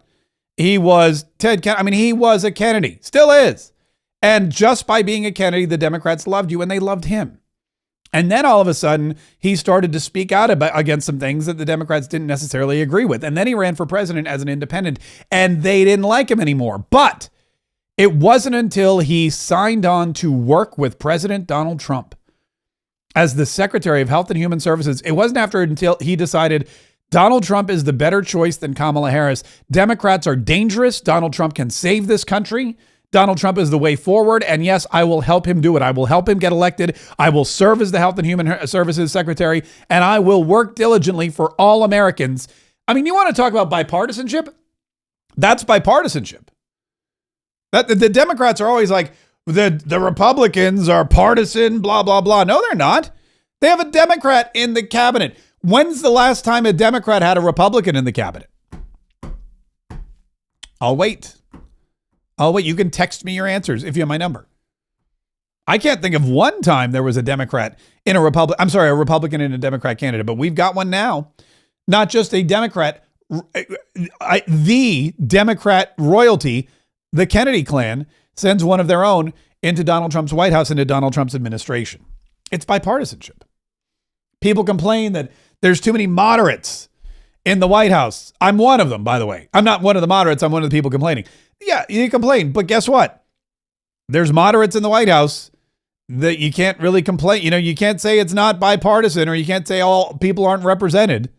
He was Ted Kennedy. I mean, he was a Kennedy, still is. And just by being a Kennedy, the Democrats loved you and they loved him. And then all of a sudden, he started to speak out against some things that the Democrats didn't necessarily agree with. And then he ran for president as an independent and they didn't like him anymore. But it wasn't until he signed on to work with President Donald Trump as the Secretary of Health and Human Services. It wasn't until he decided Donald Trump is the better choice than Kamala Harris. Democrats are dangerous. Donald Trump can save this country. Donald Trump is the way forward. And yes, I will help him do it. I will help him get elected. I will serve as the Health and Human Services Secretary, and I will work diligently for all Americans. I mean, you want to talk about bipartisanship? That's bipartisanship. The Democrats are always like, the Republicans are partisan, blah, blah, blah. No, they're not. They have a Democrat in the cabinet. When's the last time a Democrat had a Republican in the cabinet? I'll wait. You can text me your answers if you have my number. I can't think of one time there was a Democrat in a Republican in a Democrat candidate, but we've got one now. Not just a Democrat, the Democrat royalty, the Kennedy clan, sends one of their own into Donald Trump's White House, into Donald Trump's administration. It's bipartisanship. People complain that there's too many moderates in the White House. I'm one of them, by the way. I'm not one of the moderates. I'm one of the people complaining. Yeah, you complain, but guess what? There's moderates in the White House that you can't really complain. You can't say it's not bipartisan, or you can't say all people aren't represented.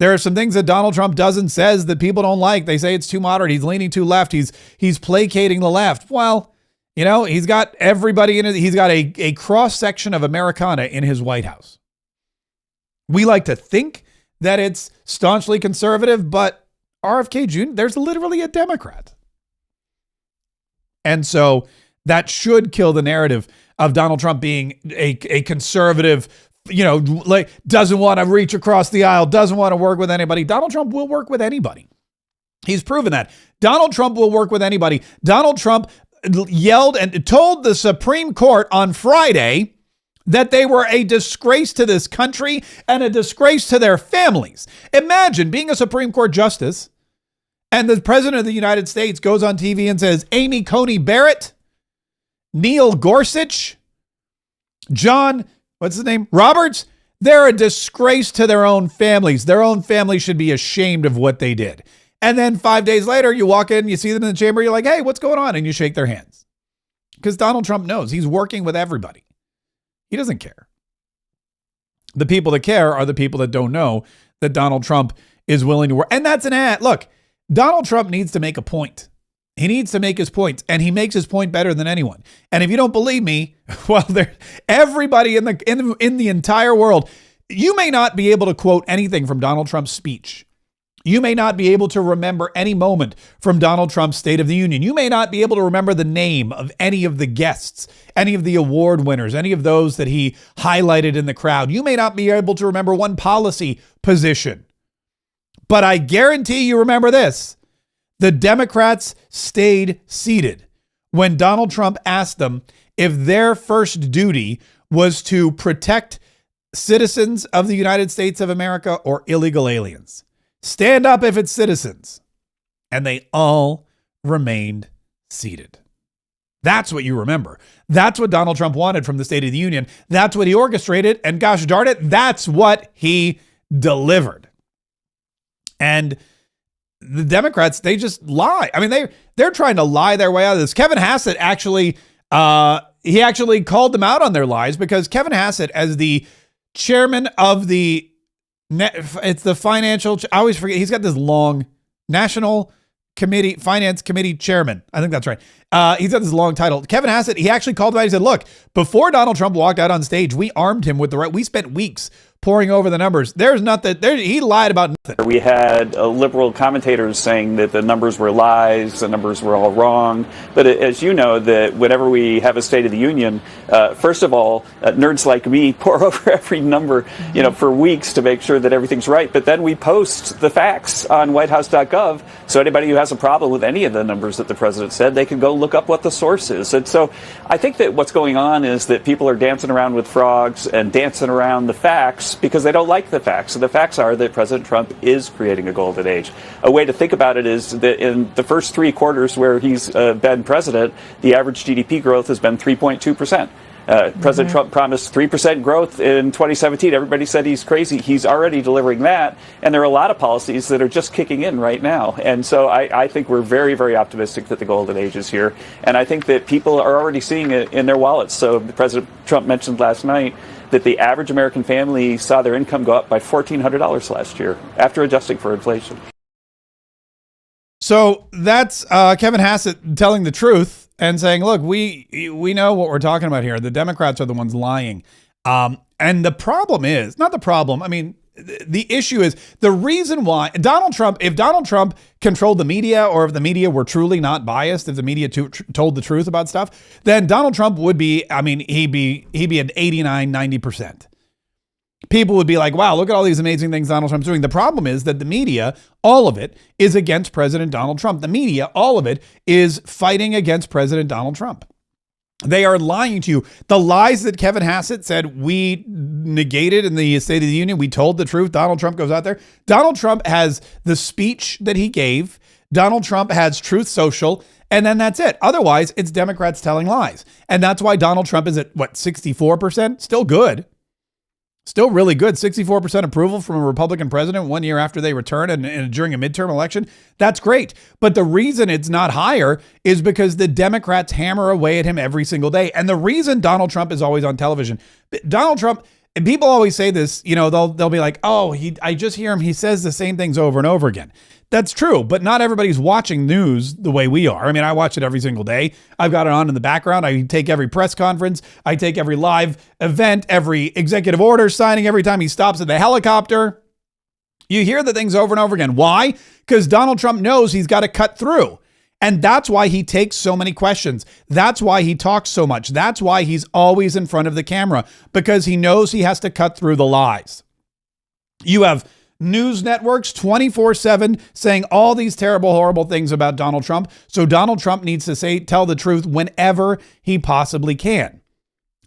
There are some things that Donald Trump does and says that people don't like. They say it's too moderate. He's leaning too left. He's placating the left. Well, he's got everybody in it. He's got a cross section of Americana in his White House. We like to think that it's staunchly conservative, but RFK Jr., there's literally a Democrat. And so that should kill the narrative of Donald Trump being a conservative, like doesn't want to reach across the aisle, doesn't want to work with anybody. Donald Trump will work with anybody. He's proven that. Donald Trump will work with anybody. Donald Trump yelled and told the Supreme Court on Friday that they were a disgrace to this country and a disgrace to their families. Imagine being a Supreme Court justice and the president of the United States goes on TV and says, Amy Coney Barrett, Neil Gorsuch, John, what's his name? Roberts, they're a disgrace to their own families. Their own families should be ashamed of what they did. And then 5 days later, you walk in, you see them in the chamber, you're like, hey, what's going on? And you shake their hands. Because Donald Trump knows he's working with everybody. He doesn't care. The people that care are the people that don't know that Donald Trump is willing to work. And that's an ad. Look, Donald Trump needs to make a point. He needs to make his point, and he makes his point better than anyone. And if you don't believe me, well, everybody in the entire world, you may not be able to quote anything from Donald Trump's speech. You may not be able to remember any moment from Donald Trump's State of the Union. You may not be able to remember the name of any of the guests, any of the award winners, any of those that he highlighted in the crowd. You may not be able to remember one policy position. But I guarantee you remember this. The Democrats stayed seated when Donald Trump asked them if their first duty was to protect citizens of the United States of America or illegal aliens. Stand up if it's citizens. And they all remained seated. That's what you remember. That's what Donald Trump wanted from the State of the Union. That's what he orchestrated. And gosh darn it, that's what he delivered. And the Democrats, they just lie. I mean, they're trying to lie their way out of this. Kevin Hassett actually called them out on their lies, because Kevin Hassett, as the chairman of the financial, I always forget, he's got this long National Committee, Finance Committee Chairman. I think that's right. He's got this long title. Kevin Hassett, he actually called them out. He said, look, before Donald Trump walked out on stage, we armed him with we spent weeks poring over the numbers. There's nothing there. He lied about nothing. We had liberal commentators saying that the numbers were lies, the numbers were all wrong. But as you know, that whenever we have a State of the Union, first of all, nerds like me pore over every number, for weeks to make sure that everything's right. But then we post the facts on whitehouse.gov. So anybody who has a problem with any of the numbers that the president said, they can go look up what the source is. And so I think that what's going on is that people are dancing around with frogs and dancing around the facts because they don't like the facts. So the facts are that President Trump is creating a golden age. A way to think about it is that in the first 3 quarters where he's been president, the average GDP growth has been 3.2%. President Trump promised 3% growth in 2017. Everybody said he's crazy. He's already delivering that. And there are a lot of policies that are just kicking in right now. And so I think we're very, very optimistic that the golden age is here. And I think that people are already seeing it in their wallets. So President Trump mentioned last night that the average American family saw their income go up by $1,400 last year after adjusting for inflation. So that's Kevin Hassett telling the truth and saying, look, we know what we're talking about here. The Democrats are the ones lying. And the problem is, not the problem, I mean, the issue is the reason why Donald Trump, if Donald Trump controlled the media, or if the media were truly not biased, if the media told the truth about stuff, then Donald Trump would be, I mean, he'd be at 89, 90%. People would be like, wow, look at all these amazing things Donald Trump's doing. The problem is that the media, all of it, is against President Donald Trump. The media, all of it, is fighting against President Donald Trump. They are lying to you. The lies that Kevin Hassett said we negated in the State of the Union, we told the truth. Donald Trump goes out there. Donald Trump has the speech that he gave. Donald Trump has Truth Social. And then that's it. Otherwise, it's Democrats telling lies. And that's why Donald Trump is at, 64%? Still good. Still really good. 64% approval from a Republican president 1 year after they return and during a midterm election. That's great. But the reason it's not higher is because the Democrats hammer away at him every single day. And the reason Donald Trump is always on television, Donald Trump, and people always say this, they'll be like, oh, I just hear him. He says the same things over and over again. That's true, but not everybody's watching news the way we are. I mean, I watch it every single day. I've got it on in the background. I take every press conference. I take every live event, every executive order signing, every time he stops at the helicopter. You hear the things over and over again. Why? Because Donald Trump knows he's got to cut through. And that's why he takes so many questions. That's why he talks so much. That's why he's always in front of the camera, because he knows he has to cut through the lies. You have news networks 24/7 saying all these terrible, horrible things about Donald Trump. So Donald Trump needs to tell the truth whenever he possibly can.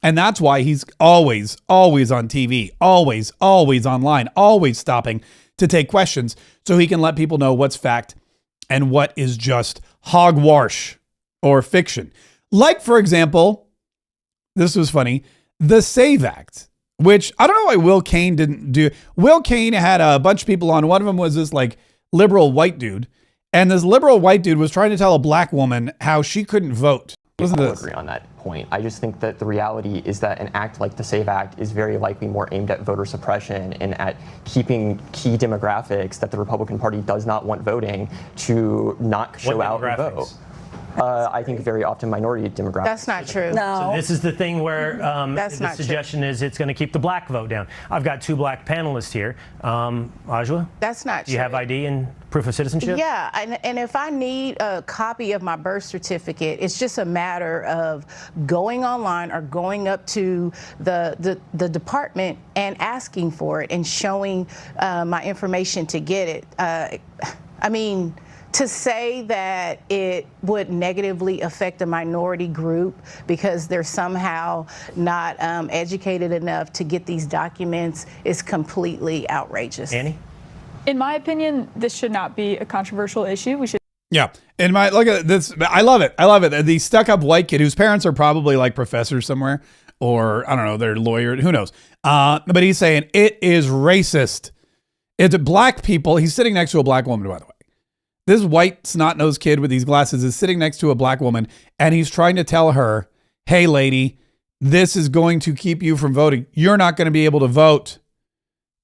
And that's why he's always on TV, always online, always stopping to take questions so he can let people know what's fact and what is just hogwash or fiction. Like, for example, this was funny, the SAVE Act, which I don't know why Will Cain didn't do. Will Cain had a bunch of people on. One of them was this liberal white dude. And this liberal white dude was trying to tell a black woman how she couldn't vote. Listen to this. I agree on that point. I just think that the reality is that an act like the SAVE Act is very likely more aimed at voter suppression and at keeping key demographics that the Republican Party does not want voting to not show out and vote. I think very often minority demographics. That's not true. No. So this is the thing where the suggestion is it's going to keep the black vote down. I've got two black panelists here. Ajwa? That's not true. Do you have ID and proof of citizenship? Yeah, and if I need a copy of my birth certificate, it's just a matter of going online or going up to the department and asking for it and showing my information to get it. I mean, to say that it would negatively affect a minority group because they're somehow not educated enough to get these documents is completely outrageous. Annie? In my opinion, this should not be a controversial issue. We should. Yeah. Look at this. I love it. The stuck-up white kid whose parents are probably like professors somewhere, or I don't know, they're lawyers, who knows. But he's saying it is racist. It's black people. He's sitting next to a black woman, by the way. This white snot-nosed kid with these glasses is sitting next to a black woman, and he's trying to tell her, hey, lady, this is going to keep you from voting. You're not going to be able to vote.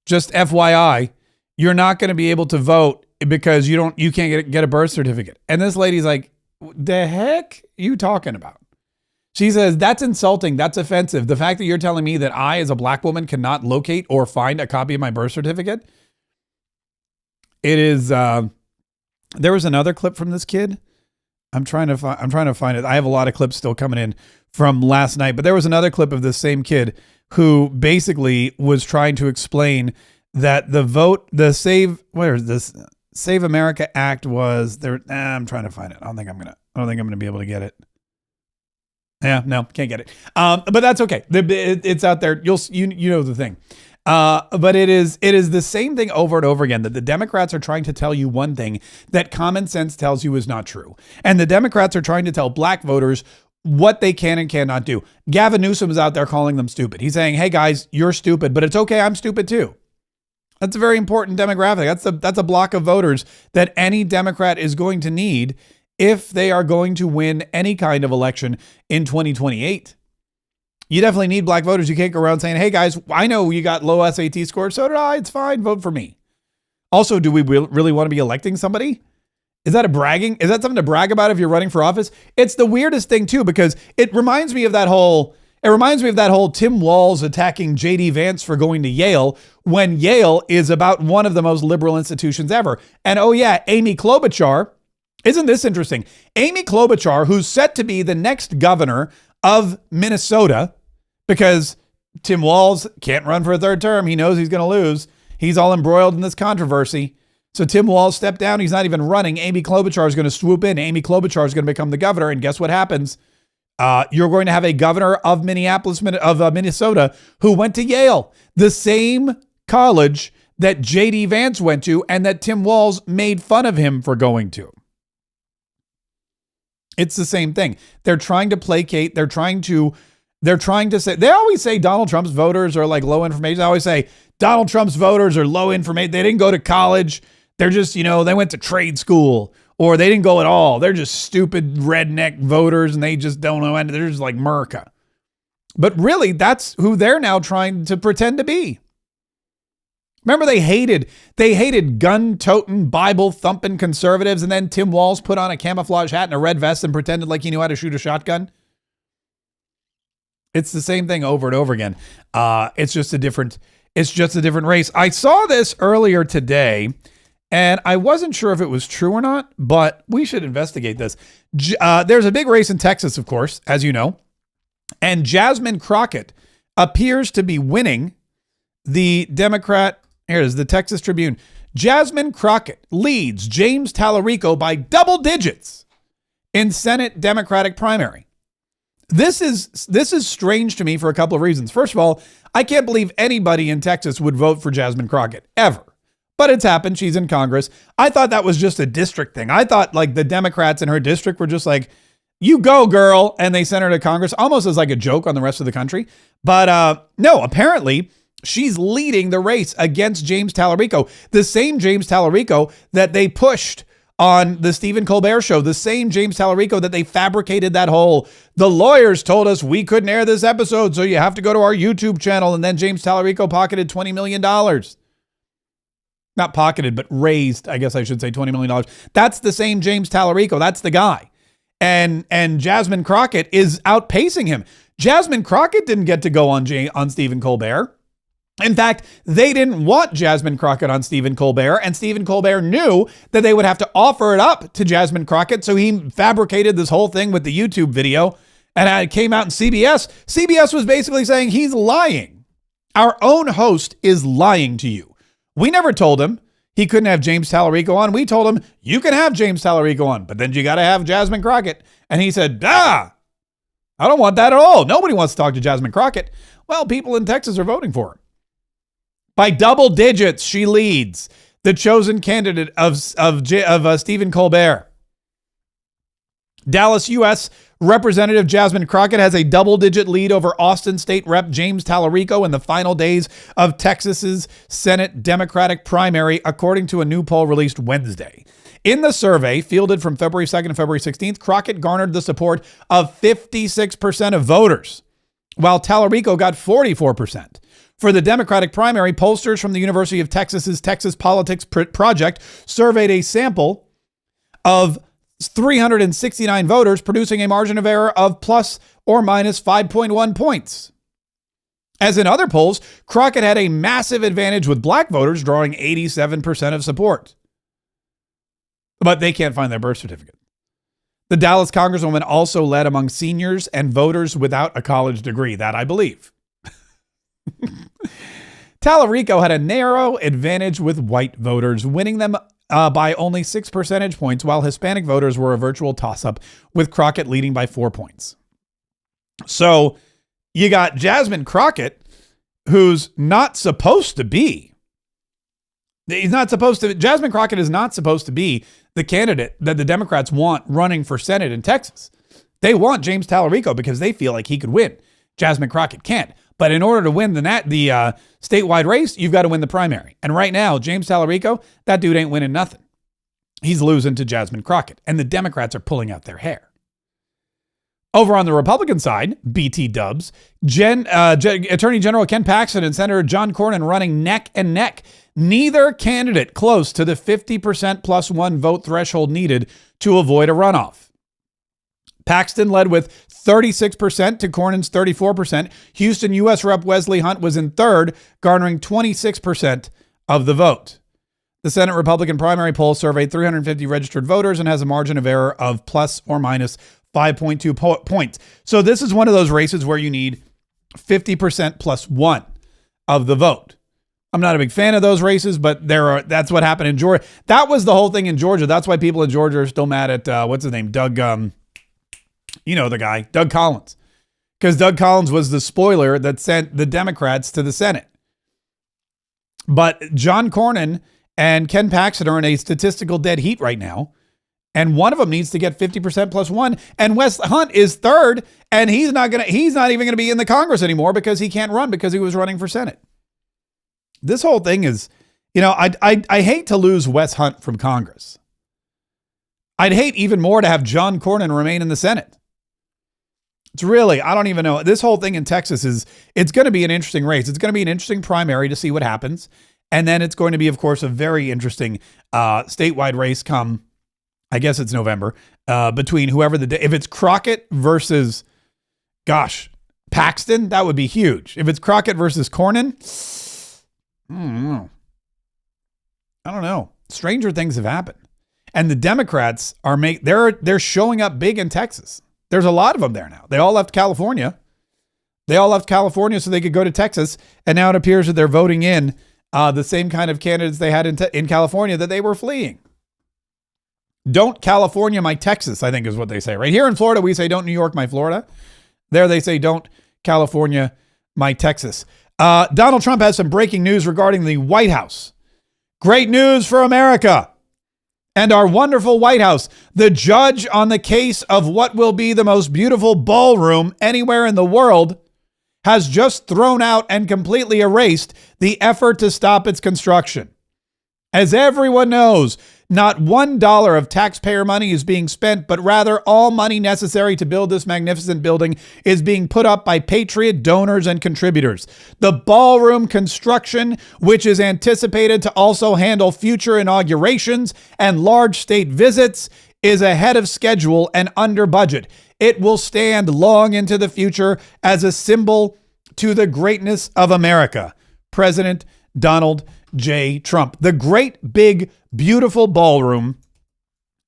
Just FYI, you're not going to be able to vote because you can't get a birth certificate. And this lady's like, the heck are you talking about? She says, that's insulting. That's offensive. The fact that you're telling me that I, as a black woman, cannot locate or find a copy of my birth certificate. It is... There was another clip from this kid. I'm trying to find it. I have a lot of clips still coming in from last night, but there was another clip of this same kid who basically was trying to explain that the Save America Act was there. I'm trying to find it. I don't think I'm gonna be able to get it. Yeah, no, can't get it. But that's okay. It's out there. You know the thing. But it is the same thing over and over again, that the Democrats are trying to tell you one thing that common sense tells you is not true. And the Democrats are trying to tell black voters what they can and cannot do. Gavin Newsom is out there calling them stupid. He's saying, hey guys, you're stupid, but it's okay. I'm stupid too. That's a very important demographic. That's a block of voters that any Democrat is going to need if they are going to win any kind of election in 2028. You definitely need black voters. You can't go around saying, hey guys, I know you got low SAT scores. So did I. It's fine. Vote for me. Also, do we really want to be electing somebody? Is that something to brag about if you're running for office? It's the weirdest thing too, because it reminds me of that whole Tim Walz attacking JD Vance for going to Yale, when Yale is about one of the most liberal institutions ever. And oh yeah, Amy Klobuchar, isn't this interesting? Amy Klobuchar, who's set to be the next governor of Minnesota, because Tim Walz can't run for a third term. He knows he's going to lose. He's all embroiled in this controversy. So Tim Walz stepped down. He's not even running. Amy Klobuchar is going to swoop in. Amy Klobuchar is going to become the governor. And guess what happens? You're going to have a governor of Minnesota who went to Yale, the same college that JD Vance went to and that Tim Walz made fun of him for going to. It's the same thing. They're trying to placate. They're trying to say, they always say Donald Trump's voters are like low information. I always say Donald Trump's voters are low information. They didn't go to college. They're just, they went to trade school, or they didn't go at all. They're just stupid redneck voters and they just don't know anything. They're just like America. But really, that's who they're now trying to pretend to be. Remember, they hated gun-toting, Bible-thumping conservatives, and then Tim Walz put on a camouflage hat and a red vest and pretended like he knew how to shoot a shotgun. It's the same thing over and over again. It's just a different race. I saw this earlier today, and I wasn't sure if it was true or not, but we should investigate this. There's a big race in Texas, of course, as you know, and Jasmine Crockett appears to be winning the Democrat. Here it is, the Texas Tribune. Jasmine Crockett leads James Tallarico by double digits in Senate Democratic primary. This is strange to me for a couple of reasons. First of all, I can't believe anybody in Texas would vote for Jasmine Crockett, ever. But it's happened. She's in Congress. I thought that was just a district thing. I thought like the Democrats in her district were just like, you go, girl. And they sent her to Congress almost as like a joke on the rest of the country. But no, apparently she's leading the race against James Tallarico, the same James Tallarico that they pushed on the Stephen Colbert show, the same James Tallarico that they fabricated that whole, the lawyers told us we couldn't air this episode, so you have to go to our YouTube channel. And then James Tallarico pocketed $20 million. Not pocketed, but raised, I guess I should say, $20 million. That's the same James Tallarico. That's the guy. And Jasmine Crockett is outpacing him. Jasmine Crockett didn't get to go on Stephen Colbert. In fact, they didn't want Jasmine Crockett on Stephen Colbert, and Stephen Colbert knew that they would have to offer it up to Jasmine Crockett, so he fabricated this whole thing with the YouTube video, and it came out in CBS. CBS was basically saying he's lying. Our own host is lying to you. We never told him he couldn't have James Tallarico on. We told him, you can have James Tallarico on, but then you got to have Jasmine Crockett. And he said, I don't want that at all. Nobody wants to talk to Jasmine Crockett. Well, people in Texas are voting for her. By double digits, she leads the chosen candidate of Stephen Colbert. Dallas, U.S. Representative Jasmine Crockett has a double-digit lead over Austin State Rep James Tallarico in the final days of Texas's Senate Democratic primary, according to a new poll released Wednesday. In the survey, fielded from February 2nd to February 16th, Crockett garnered the support of 56% of voters, while Tallarico got 44%. For the Democratic primary, pollsters from the University of Texas's Texas Politics Project surveyed a sample of 369 voters, producing a margin of error of plus or minus 5.1 points. As in other polls, Crockett had a massive advantage with black voters, drawing 87% of support. But they can't find their birth certificate. The Dallas Congresswoman also led among seniors and voters without a college degree. That I believe. Tallarico had a narrow advantage with white voters, winning them by only 6 percentage points, while Hispanic voters were a virtual toss-up, with Crockett leading by 4 points. So you got Jasmine Crockett, who's not supposed to be. Jasmine Crockett is not supposed to be the candidate that the Democrats want running for Senate in Texas. They want James Tallarico because they feel like he could win. Jasmine Crockett can't. But in order to win the statewide race, you've got to win the primary. And right now, James Tallarico, that dude ain't winning nothing. He's losing to Jasmine Crockett. And the Democrats are pulling out their hair. Over on the Republican side, BT dubs, Attorney General Ken Paxton and Senator John Cornyn running neck and neck. Neither candidate close to the 50% plus one vote threshold needed to avoid a runoff. Paxton led with 36% to Cornyn's 34%. Houston U.S. Rep. Wesley Hunt was in third, garnering 26% of the vote. The Senate Republican primary poll surveyed 350 registered voters and has a margin of error of plus or minus 5.2 points. So this is one of those races where you need 50% plus one of the vote. I'm not a big fan of those races, but that's what happened in Georgia. That was the whole thing in Georgia. That's why people in Georgia are still mad at, what's his name? Doug, you know the guy, Doug Collins. Because Doug Collins was the spoiler that sent the Democrats to the Senate. But John Cornyn and Ken Paxton are in a statistical dead heat right now. And one of them needs to get 50% plus one. And Wes Hunt is third, and he's not even gonna be in the Congress anymore because he can't run because he was running for Senate. This whole thing is, I hate to lose Wes Hunt from Congress. I'd hate even more to have John Cornyn remain in the Senate. It's really, I don't even know. This whole thing in Texas it's going to be an interesting race. It's going to be an interesting primary to see what happens. And then it's going to be, of course, a very interesting statewide race come, I guess it's November, between whoever if it's Crockett versus, Paxton, that would be huge. If it's Crockett versus Cornyn, I don't know. Stranger things have happened. And the Democrats they're showing up big in Texas. There's a lot of them there now. They all left California. So they could go to Texas. And now it appears that they're voting in the same kind of candidates they had in California that they were fleeing. Don't California my Texas, I think is what they say. Right here in Florida, we say don't New York my Florida. There they say don't California my Texas. Donald Trump has some breaking news regarding the White House. Great news for America and our wonderful White House. The judge on the case of what will be the most beautiful ballroom anywhere in the world has just thrown out and completely erased the effort to stop its construction. As everyone knows, not $1 of taxpayer money is being spent, but rather all money necessary to build this magnificent building is being put up by patriot donors and contributors. The ballroom construction, which is anticipated to also handle future inaugurations and large state visits, is ahead of schedule and under budget. It will stand long into the future as a symbol to the greatness of America. President Donald J. Trump. The great, big, beautiful ballroom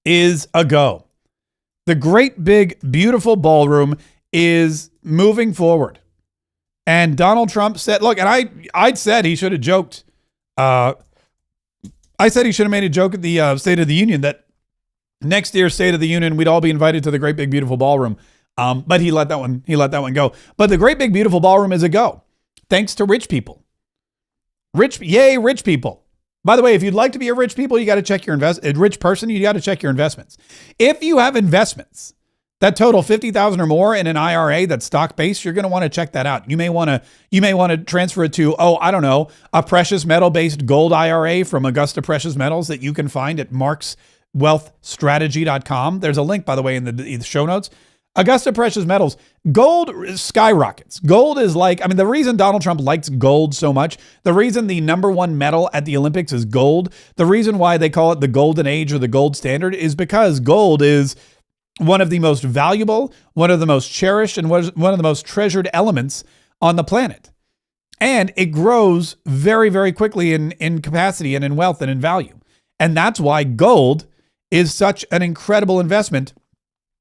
is a go. The great, big, beautiful ballroom is moving forward. And Donald Trump said, look, and I said he should have joked. I said he should have made a joke at the State of the Union that next year's State of the Union, we'd all be invited to the great, big, beautiful ballroom. But he let that one go. But the great, big, beautiful ballroom is a go. Thanks to rich people. Rich people. By the way, if you'd like to be a rich people, you got to check your rich person. You got to check your investments. If you have investments that total $50,000 or more in an IRA that's stock based, you're going to want to check that out. You may want to transfer it to, a precious metal based gold IRA from Augusta Precious Metals that you can find at markswealthstrategy.com. There's a link, by the way, in the show notes. Augusta Precious Metals, gold skyrockets. Gold is the reason Donald Trump likes gold so much, the reason the number one medal at the Olympics is gold, the reason why they call it the golden age or the gold standard is because gold is one of the most valuable, one of the most cherished, and one of the most treasured elements on the planet. And it grows very, very quickly in capacity and in wealth and in value. And that's why gold is such an incredible investment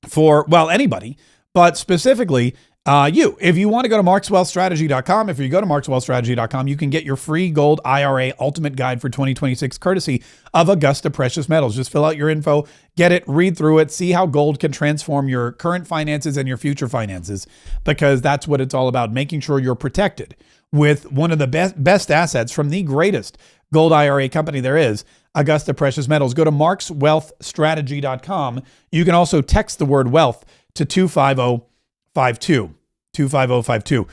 for, anybody, but specifically you. If you want to go to markswealthstrategy.com, if you go to markswealthstrategy.com, you can get your free gold IRA ultimate guide for 2026, courtesy of Augusta Precious Metals. Just fill out your info, get it, read through it, see how gold can transform your current finances and your future finances, because that's what it's all about, making sure you're protected with one of the best assets from the greatest gold IRA company there is, Augusta Precious Metals. Go to markswealthstrategy.com. You can also text the word wealth to 25052. 25052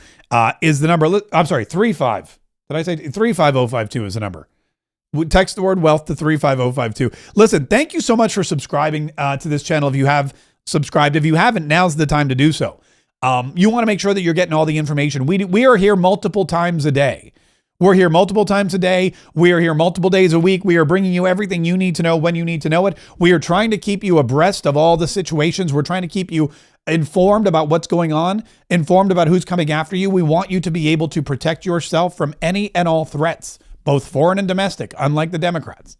is the number. I'm sorry, 35. Did I say 35052 is the number? Text the word wealth to 35052. Listen, thank you so much for subscribing to this channel. If you have subscribed. If you haven't, now's the time to do so. You want to make sure that you're getting all the information. We are here multiple times a day. We're here multiple times a day. We are here multiple days a week. We are bringing you everything you need to know when you need to know it. We are trying to keep you abreast of all the situations. We're trying to keep you informed about what's going on, informed about who's coming after you. We want you to be able to protect yourself from any and all threats, both foreign and domestic, unlike the Democrats.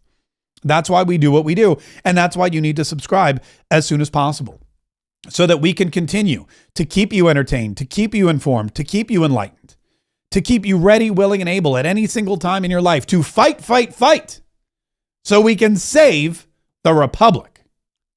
That's why we do what we do. And that's why you need to subscribe as soon as possible, so that we can continue to keep you entertained, to keep you informed, to keep you enlightened, to keep you ready, willing, and able at any single time in your life to fight, so we can save the Republic.